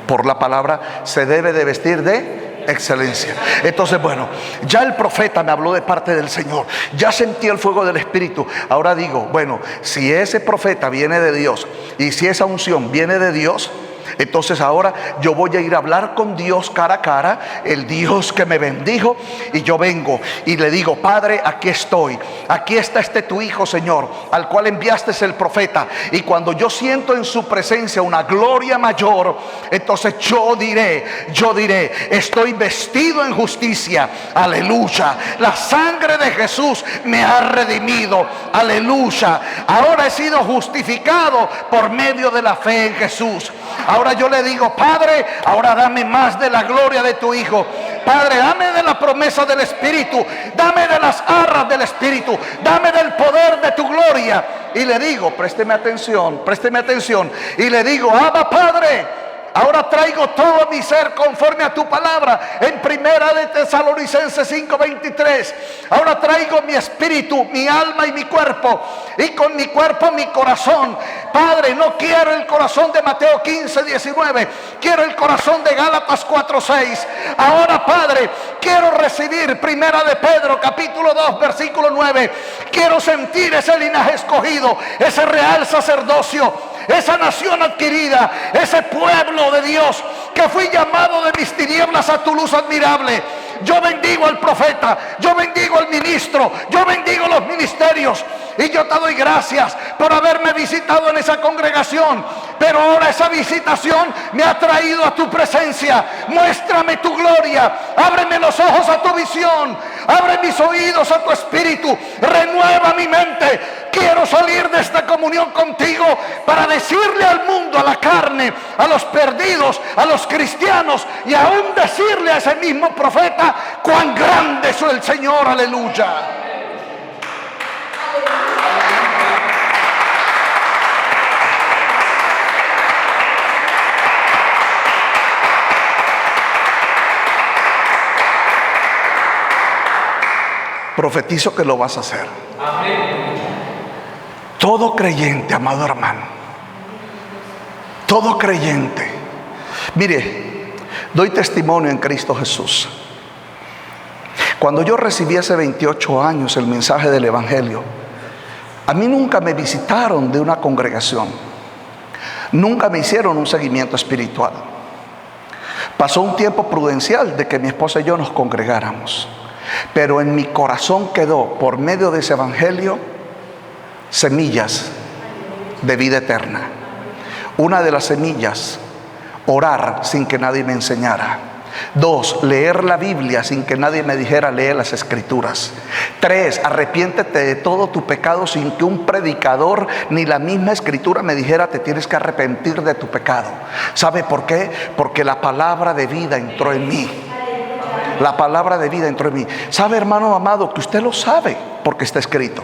por la palabra se debe de vestir de excelencia. Entonces, bueno, ya el profeta me habló de parte del Señor, ya sentí el fuego del Espíritu. Ahora digo, bueno, si ese profeta viene de Dios y si esa unción viene de Dios, Entonces ahora yo voy a ir a hablar con Dios cara a cara, el Dios que me bendijo, y yo vengo y le digo: Padre, aquí estoy, aquí está tu hijo, Señor, al cual enviaste el profeta. Y cuando yo siento en su presencia una gloria mayor, entonces yo diré, estoy vestido en justicia, aleluya, la sangre de Jesús me ha redimido, aleluya, ahora he sido justificado por medio de la fe en Jesús. Ahora yo le digo: Padre, ahora dame más de la gloria de tu hijo. Padre, dame de la promesa del Espíritu, dame de las arras del Espíritu, dame del poder de tu gloria. Y le digo, présteme atención, y le digo: Abba, Padre, ahora traigo todo mi ser conforme a tu palabra. En primera de Tesalonicenses 5:23. Ahora traigo mi espíritu, mi alma y mi cuerpo. Y con mi cuerpo mi corazón. Padre, no quiero el corazón de Mateo 15:19. Quiero el corazón de Gálatas 4:6. Ahora, Padre, quiero recibir primera de Pedro capítulo 2 versículo 9. Quiero sentir ese linaje escogido, ese real sacerdocio, esa nación adquirida, ese pueblo de Dios que fui llamado de mis tinieblas a tu luz admirable. Yo bendigo al profeta, yo bendigo al ministro, yo bendigo los ministerios, y yo te doy gracias por haberme visitado en esa congregación. Pero ahora esa visitación me ha traído a tu presencia. Muéstrame tu gloria, ábreme los ojos a tu visión, abre mis oídos a tu espíritu, renueva mi mente. Quiero salir de esta comunión contigo para decirle al mundo, a la carne, a los perdidos, a los cristianos, y aún decirle a ese mismo profeta cuán grande es el Señor, aleluya. Profetizo que lo vas a hacer. Amén. Todo creyente, amado hermano, todo creyente, mire, doy testimonio en Cristo Jesús. Cuando yo recibí hace 28 años el mensaje del Evangelio, a mí nunca me visitaron de una congregación, nunca me hicieron un seguimiento espiritual. Pasó un tiempo prudencial de que mi esposa y yo nos congregáramos, pero en mi corazón quedó, por medio de ese Evangelio, semillas de vida eterna. Una de las semillas: orar sin que nadie me enseñara. 2, leer la Biblia sin que nadie me dijera: lee las Escrituras. 3, arrepiéntete de todo tu pecado sin que un predicador ni la misma Escritura me dijera: te tienes que arrepentir de tu pecado. ¿Sabe por qué? Porque la palabra de vida entró en mí. La palabra de vida entró en mí. ¿Sabe, hermano amado, que usted lo sabe porque está escrito?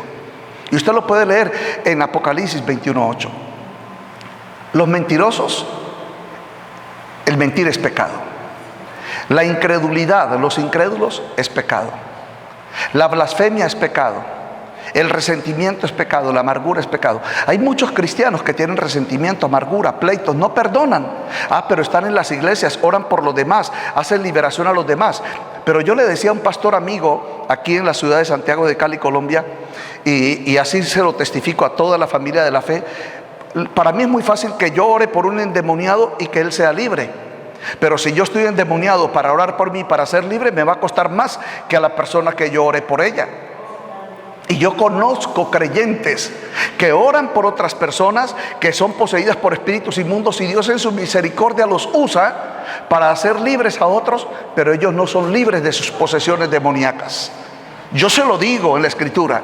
Y usted lo puede leer en Apocalipsis 21:8. Los mentirosos, el mentir es pecado. La incredulidad, los incrédulos, es pecado. La blasfemia es pecado. El resentimiento es pecado, la amargura es pecado. Hay muchos cristianos que tienen resentimiento, amargura, pleitos, no perdonan. Pero están en las iglesias, oran por los demás, hacen liberación a los demás. Pero yo le decía a un pastor amigo aquí en la ciudad de Santiago de Cali, Colombia, y así se lo testifico a toda la familia de la fe: para mí es muy fácil que yo ore por un endemoniado y que él sea libre. Pero si yo estoy endemoniado para orar por mí, para ser libre, me va a costar más que a la persona que yo ore por ella. Y yo conozco creyentes que oran por otras personas que son poseídas por espíritus inmundos, y Dios en su misericordia los usa para hacer libres a otros, pero ellos no son libres de sus posesiones demoníacas. Yo se lo digo en la Escritura,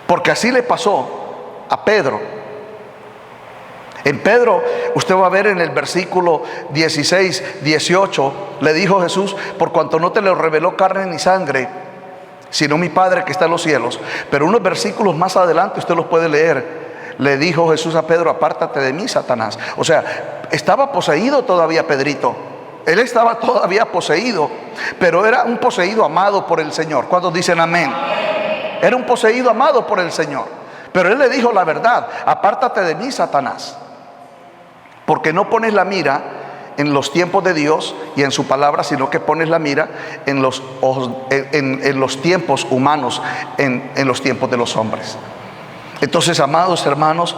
porque así le pasó a Pedro. En Pedro, usted va a ver en el versículo 16, 18, le dijo Jesús: por cuanto no te lo reveló carne ni sangre, sino mi Padre que está en los cielos. Pero unos versículos más adelante usted los puede leer. Le dijo Jesús a Pedro: apártate de mí, Satanás. O sea, estaba poseído todavía Pedrito. Él estaba todavía poseído, pero era un poseído amado por el Señor. ¿Cuántos dicen amén? Era un poseído amado por el Señor. Pero él le dijo la verdad: apártate de mí, Satanás, porque no pones la mira en los tiempos de Dios y en su palabra, sino que pones la mira en los tiempos humanos, en los tiempos de los hombres. Entonces, amados hermanos,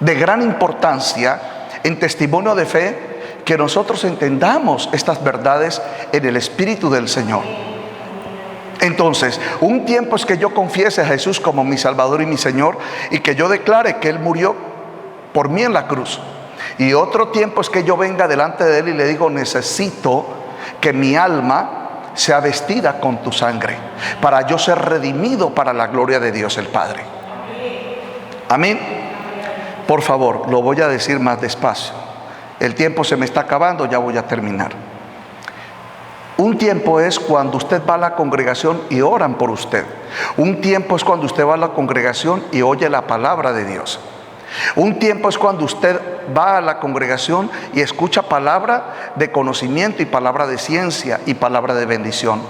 de gran importancia en testimonio de fe que nosotros entendamos estas verdades en el Espíritu del Señor. Entonces, un tiempo es que yo confiese a Jesús como mi Salvador y mi Señor, y que yo declare que Él murió por mí en la cruz. Y otro tiempo es que yo venga delante de Él y le digo: necesito que mi alma sea vestida con tu sangre, para yo ser redimido para la gloria de Dios el Padre. Amén. Por favor, lo voy a decir más despacio. El tiempo se me está acabando, ya voy a terminar. Un tiempo es cuando usted va a la congregación y oran por usted. Un tiempo es cuando usted va a la congregación y oye la palabra de Dios. Un tiempo es cuando usted va a la congregación y escucha palabra de conocimiento y palabra de ciencia y palabra de bendición.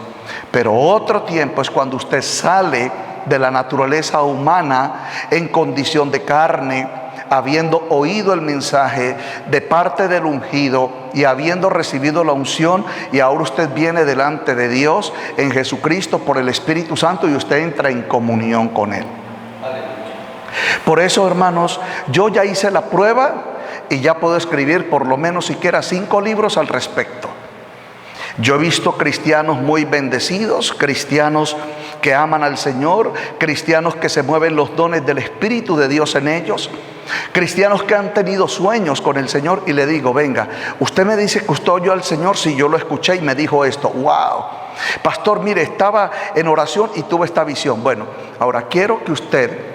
Pero otro tiempo es cuando usted sale de la naturaleza humana en condición de carne, habiendo oído el mensaje de parte del ungido y habiendo recibido la unción, y ahora usted viene delante de Dios en Jesucristo por el Espíritu Santo y usted entra en comunión con Él. Por eso, hermanos, yo ya hice la prueba y ya puedo escribir por lo menos siquiera 5 libros al respecto. Yo he visto cristianos muy bendecidos, cristianos que aman al Señor, cristianos que se mueven los dones del Espíritu de Dios en ellos, cristianos que han tenido sueños con el Señor, y le digo: venga, usted me dice que usted oyó al Señor. Si yo lo escuché y me dijo esto. Wow, pastor, mire, estaba en oración y tuve esta visión. Bueno, ahora quiero que usted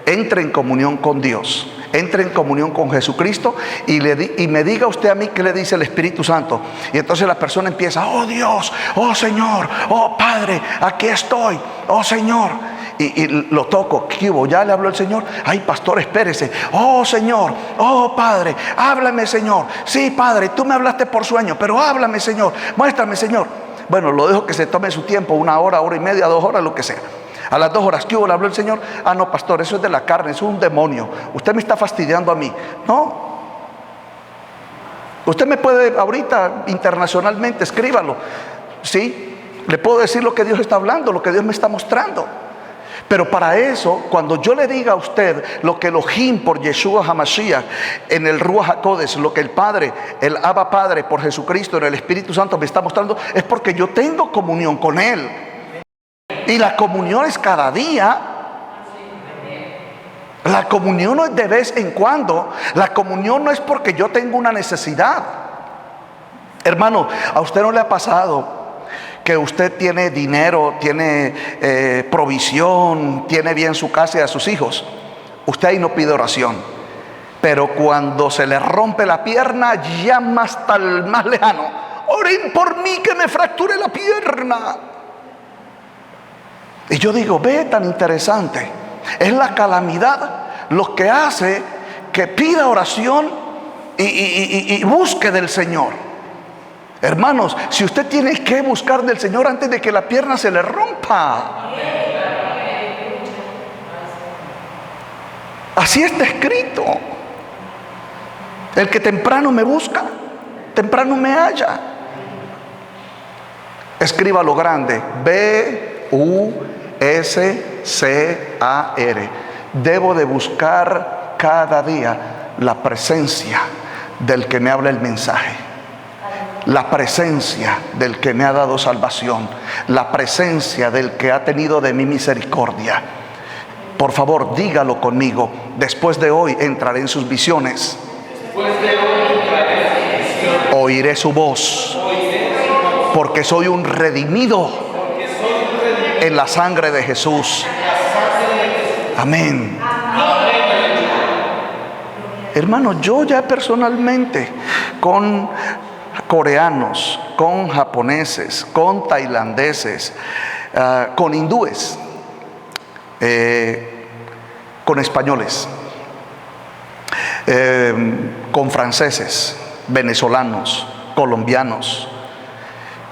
entre en comunión con Dios, entre en comunión con Jesucristo, y me diga usted a mí qué le dice el Espíritu Santo. Y entonces la persona empieza: oh Dios, oh Señor, oh Padre, aquí estoy, oh Señor. Y lo toco. ¿Qué hubo? ¿Ya le habló el Señor? Ay, pastor, espérese. Oh Señor, oh Padre, háblame, Señor. Sí, Padre, tú me hablaste por sueño, pero háblame, Señor, muéstrame, Señor. Bueno, lo dejo que se tome su tiempo, 1 hora, 1 hora y media, 2 horas, lo que sea. A las 2 horas, ¿qué hubo? ¿Le habló el Señor? Ah, no, pastor, eso es de la carne, eso es un demonio. Usted me está fastidiando a mí. No. Usted me puede ahorita internacionalmente, escríbalo. ¿Sí? Le puedo decir lo que Dios está hablando, lo que Dios me está mostrando. Pero para eso, cuando yo le diga a usted lo que Elohim por Yeshua HaMashiach, en el Ruach HaKodesh, lo que el Padre, el Abba Padre por Jesucristo, en el Espíritu Santo me está mostrando, es porque yo tengo comunión con Él. Y la comunión es cada día. La comunión no es de vez en cuando. La comunión no es porque yo tengo una necesidad. Hermano, ¿a usted no le ha pasado que usted tiene dinero, tiene provisión, tiene bien su casa y a sus hijos? Usted ahí no pide oración. Pero cuando se le rompe la pierna, llama hasta el más lejano: oren por mí que me fracture la pierna. Y yo digo: ve, tan interesante. Es la calamidad lo que hace que pida oración y busque del Señor. Hermanos, si usted tiene que buscar del Señor antes de que la pierna se le rompa. Así está escrito. El que temprano me busca, temprano me halla. Escríbalo grande: B-U-S-C-A-R. Debo de buscar cada día la presencia del que me habla el mensaje, la presencia del que me ha dado salvación, la presencia del que ha tenido de mí misericordia. Por favor, dígalo conmigo: después de hoy entraré en sus visiones, oiré su voz, porque soy un redimido en la sangre de Jesús. Amén. Hermano, yo ya personalmente, con coreanos, con japoneses, con tailandeses, con hindúes, con españoles, con franceses, venezolanos, colombianos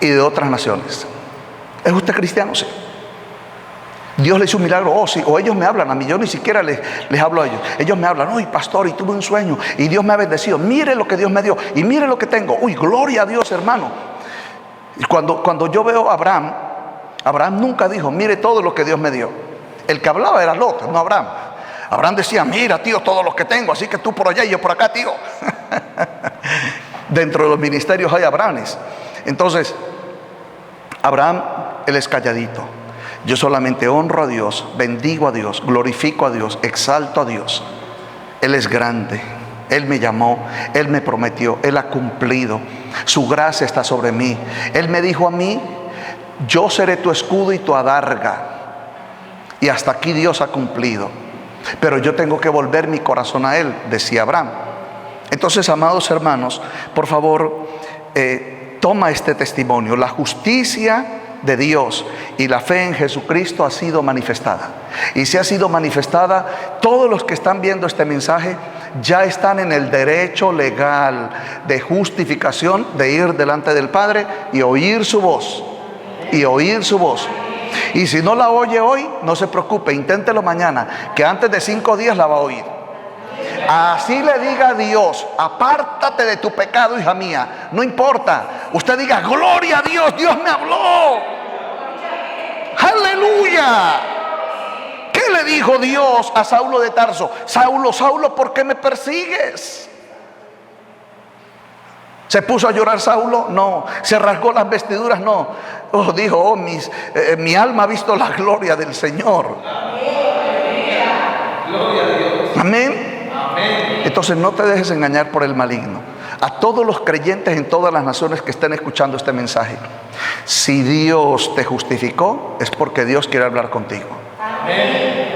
y de otras naciones. ¿Es usted cristiano? Sí. Dios le hizo un milagro. Oh, sí. O ellos me hablan a mí, yo ni siquiera les hablo a ellos. Ellos me hablan: uy, pastor, y tuve un sueño y Dios me ha bendecido. Mire lo que Dios me dio y mire lo que tengo. Uy, gloria a Dios, hermano. Y cuando yo veo a Abraham nunca dijo: mire todo lo que Dios me dio. El que hablaba era Lot, no Abraham. Abraham decía, mira, tío, todo lo que tengo, así que tú por allá y yo por acá, tío. Dentro de los ministerios hay Abrahames. Entonces, Abraham, él es calladito. Yo solamente honro a Dios, bendigo a Dios, glorifico a Dios, exalto a Dios. Él es grande, Él me llamó, Él me prometió, Él ha cumplido. Su gracia está sobre mí. Él me dijo a mí, yo seré tu escudo y tu adarga. Y hasta aquí Dios ha cumplido. Pero yo tengo que volver mi corazón a Él, decía Abraham. Entonces, amados hermanos, por favor, toma este testimonio. La justicia de Dios y la fe en Jesucristo ha sido manifestada. Y si ha sido manifestada, todos los que están viendo este mensaje ya están en el derecho legal de justificación de ir delante del Padre y oír su voz. Y oír su voz. Y si no la oye hoy, no se preocupe, inténtelo mañana, que antes de 5 días la va a oír. Así le diga a Dios, apártate de tu pecado, hija mía. No importa, usted diga, gloria a Dios, Dios me habló. Aleluya. ¿Qué le dijo Dios a Saulo de Tarso? Saulo, Saulo, ¿por qué me persigues? ¿Se puso a llorar Saulo? No. ¿Se rasgó las vestiduras? No. Oh, dijo, oh, mi alma ha visto la gloria del Señor. Gloria a Dios. Amén. Amén. Entonces no te dejes engañar por el maligno. A todos los creyentes en todas las naciones que estén escuchando este mensaje, si Dios te justificó, es porque Dios quiere hablar contigo. Amén.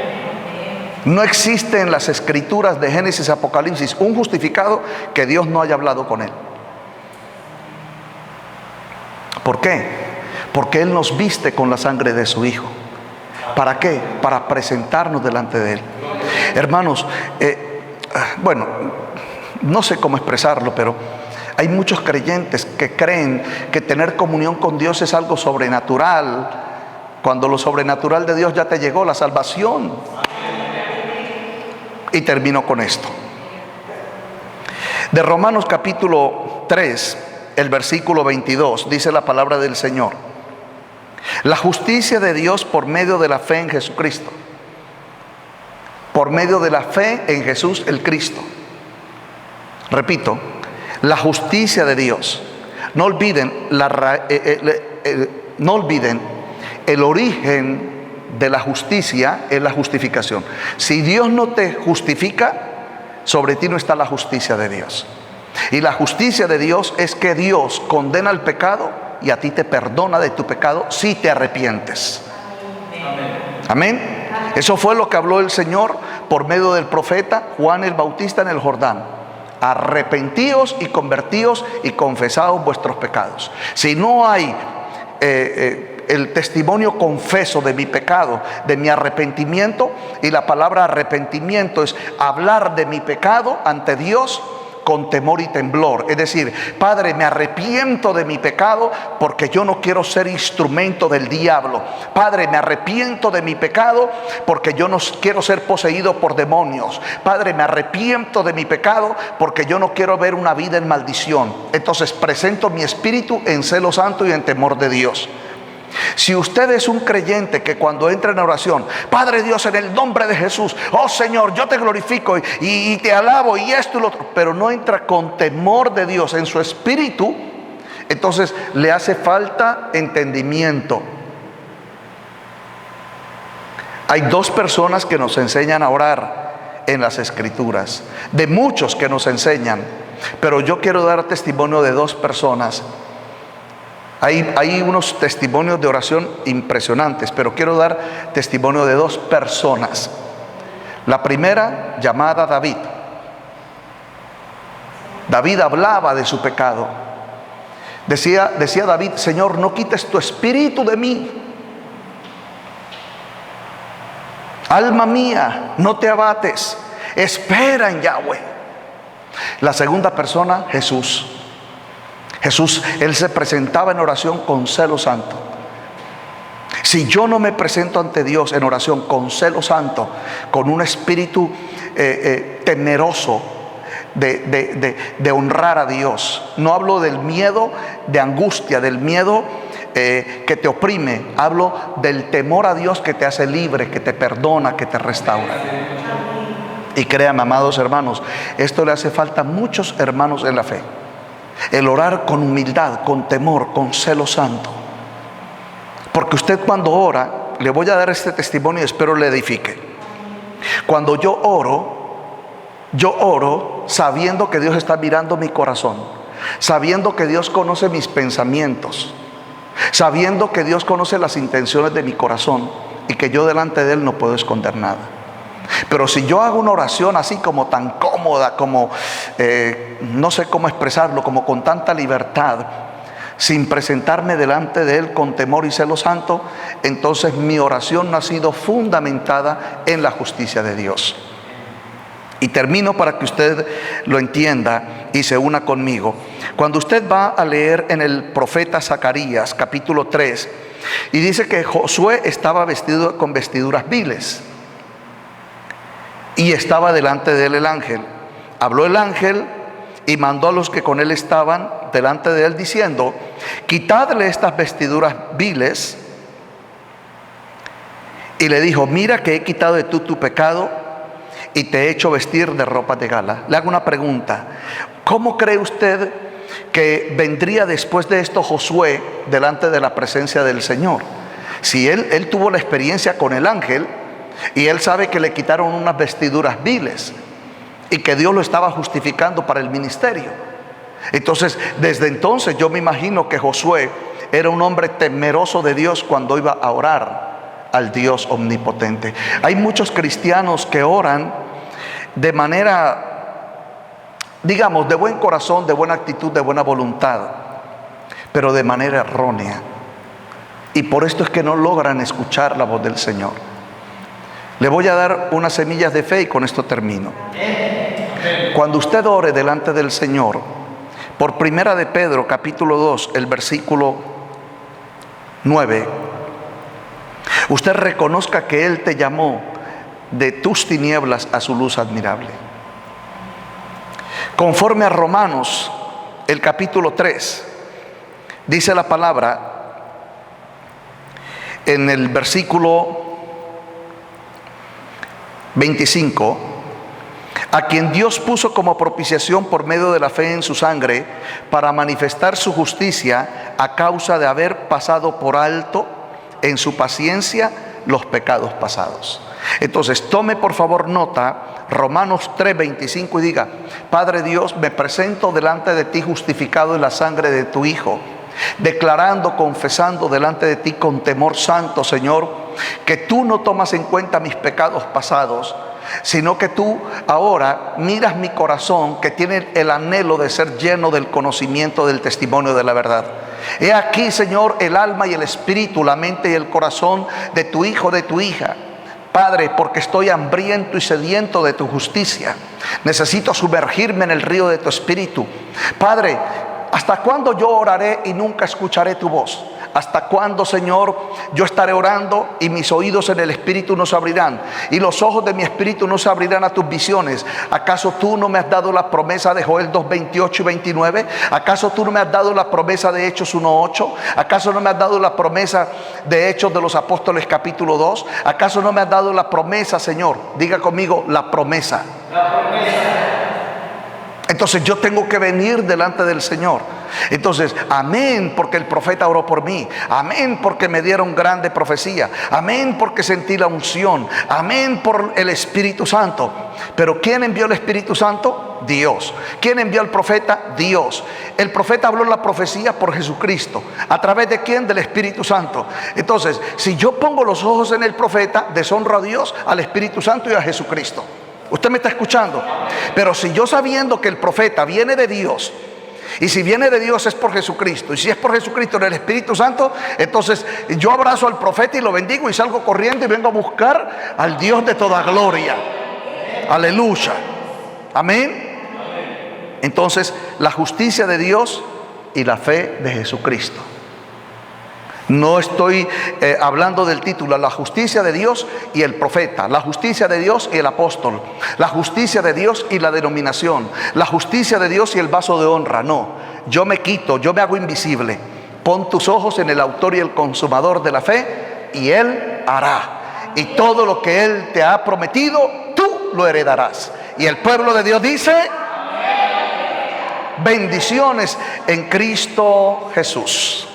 No existe en las escrituras de Génesis y Apocalipsis un justificado que Dios no haya hablado con él. ¿Por qué? Porque Él nos viste con la sangre de su Hijo. ¿Para qué? Para presentarnos delante de Él. Hermanos, bueno, no sé cómo expresarlo, pero hay muchos creyentes que creen que tener comunión con Dios es algo sobrenatural, cuando lo sobrenatural de Dios ya te llegó, la salvación. Y termino con esto. De Romanos capítulo 3, el versículo 22, dice la palabra del Señor: la justicia de Dios por medio de la fe en Jesucristo. Por medio de la fe en Jesús el Cristo. Repito, la justicia de Dios. No olviden, no olviden, el origen de la justicia es la justificación. Si Dios no te justifica, sobre ti no está la justicia de Dios. Y la justicia de Dios es que Dios condena el pecado y a ti te perdona de tu pecado si te arrepientes. Amén. Eso fue lo que habló el Señor por medio del profeta Juan el Bautista en el Jordán. Arrepentíos y convertíos y confesaos vuestros pecados. Si no hay el testimonio confeso de mi pecado, de mi arrepentimiento, y la palabra arrepentimiento es hablar de mi pecado ante Dios con temor y temblor. Es decir, Padre, me arrepiento de mi pecado porque yo no quiero ser instrumento del diablo. Padre, me arrepiento de mi pecado porque yo no quiero ser poseído por demonios. Padre, me arrepiento de mi pecado porque yo no quiero ver una vida en maldición. Entonces presento mi espíritu en celo santo y en temor de Dios. Si usted es un creyente que cuando entra en oración, Padre Dios, en el nombre de Jesús, oh Señor, yo te glorifico y te alabo y esto y lo otro, pero no entra con temor de Dios en su espíritu, entonces le hace falta entendimiento. Hay dos personas que nos enseñan a orar en las Escrituras, de muchos que nos enseñan, pero yo quiero dar testimonio de dos personas. Hay unos testimonios de oración impresionantes, pero quiero dar testimonio de dos personas. La primera, llamada David. David hablaba de su pecado. Decía David: Señor, no quites tu espíritu de mí. Alma mía, no te abates, espera en Yahweh. La segunda persona, Jesús. Jesús, Él se presentaba en oración con celo santo. Si yo no me presento ante Dios en oración con celo santo, con un espíritu temeroso de honrar a Dios, no hablo del miedo, de angustia, del miedo que te oprime, hablo del temor a Dios que te hace libre, que te perdona, que te restaura. Y créanme, amados hermanos, esto le hace falta a muchos hermanos en la fe. El orar con humildad, con temor, con celo santo. Porque usted cuando ora, le voy a dar este testimonio y espero le edifique. Cuando yo oro sabiendo que Dios está mirando mi corazón, sabiendo que Dios conoce mis pensamientos, sabiendo que Dios conoce las intenciones de mi corazón y que yo delante de Él no puedo esconder nada. Pero si yo hago una oración así como tan cómoda, como no sé cómo expresarlo, como con tanta libertad, sin presentarme delante de Él con temor y celo santo, entonces mi oración no ha sido fundamentada en la justicia de Dios. Y termino para que usted lo entienda y se una conmigo. Cuando usted va a leer en el profeta Zacarías, capítulo 3, y dice que Josué estaba vestido con vestiduras viles, y estaba delante de él el ángel. Habló el ángel y mandó a los que con él estaban delante de él diciendo: quitadle estas vestiduras viles. Y le dijo: mira que he quitado de tu pecado y te he hecho vestir de ropa de gala. Le hago una pregunta: ¿cómo cree usted que vendría después de esto Josué delante de la presencia del Señor? Si él tuvo la experiencia con el ángel y él sabe que le quitaron unas vestiduras viles y que Dios lo estaba justificando para el ministerio. Entonces, desde entonces yo me imagino que Josué era un hombre temeroso de Dios cuando iba a orar al Dios omnipotente. Hay muchos cristianos que oran de manera, digamos, de buen corazón, de buena actitud, de buena voluntad, pero de manera errónea. Y por esto es que no logran escuchar la voz del Señor. Le voy a dar unas semillas de fe y con esto termino. Cuando usted ore delante del Señor, por primera de Pedro, capítulo 2, el versículo 9, usted reconozca que Él te llamó de tus tinieblas a su luz admirable. Conforme a Romanos, el capítulo 3, dice la palabra en el versículo 25: a quien Dios puso como propiciación por medio de la fe en su sangre, para manifestar su justicia a causa de haber pasado por alto en su paciencia los pecados pasados. Entonces tome por favor nota, Romanos 3:25, y diga: Padre Dios, me presento delante de ti justificado en la sangre de tu Hijo, declarando, confesando delante de ti con temor santo, Señor, que tú no tomas en cuenta mis pecados pasados, sino que tú ahora miras mi corazón, que tiene el anhelo de ser lleno del conocimiento del testimonio de la verdad. He aquí, Señor, el alma y el espíritu, la mente y el corazón de tu hijo, de tu hija. Padre, porque estoy hambriento y sediento de tu justicia. Necesito sumergirme en el río de tu espíritu. Padre, ¿hasta cuándo yo oraré y nunca escucharé tu voz? ¿Hasta cuándo, Señor, yo estaré orando y mis oídos en el espíritu no se abrirán y los ojos de mi espíritu no se abrirán a tus visiones? ¿Acaso tú no me has dado la promesa de Joel 2:28 y 29? ¿Acaso tú no me has dado la promesa de Hechos 1:8? ¿Acaso no me has dado la promesa de Hechos de los Apóstoles capítulo 2? ¿Acaso no me has dado la promesa, Señor? Diga conmigo: la promesa. La promesa. Entonces yo tengo que venir delante del Señor. Entonces, amén, porque el profeta oró por mí. Amén, porque me dieron grande profecía. Amén, porque sentí la unción. Amén, por el Espíritu Santo. Pero ¿quién envió el Espíritu Santo? Dios. ¿Quién envió al profeta? Dios. El profeta habló la profecía por Jesucristo. ¿A través de quién? Del Espíritu Santo. Entonces, si yo pongo los ojos en el profeta, deshonro a Dios, al Espíritu Santo y a Jesucristo. ¿Usted me está escuchando? Pero si yo, sabiendo que el profeta viene de Dios, y si viene de Dios es por Jesucristo, y si es por Jesucristo en el Espíritu Santo, entonces yo abrazo al profeta y lo bendigo y salgo corriendo y vengo a buscar al Dios de toda gloria. Aleluya. Amén. Entonces, la justicia de Dios y la fe de Jesucristo. No estoy hablando del título: la justicia de Dios y el profeta, la justicia de Dios y el apóstol, la justicia de Dios y la denominación, la justicia de Dios y el vaso de honra. No, yo me quito, yo me hago invisible. Pon tus ojos en el autor y el consumador de la fe y Él hará. Y todo lo que Él te ha prometido, tú tú lo heredarás. Y el pueblo de Dios dice: bendiciones en Cristo Jesús.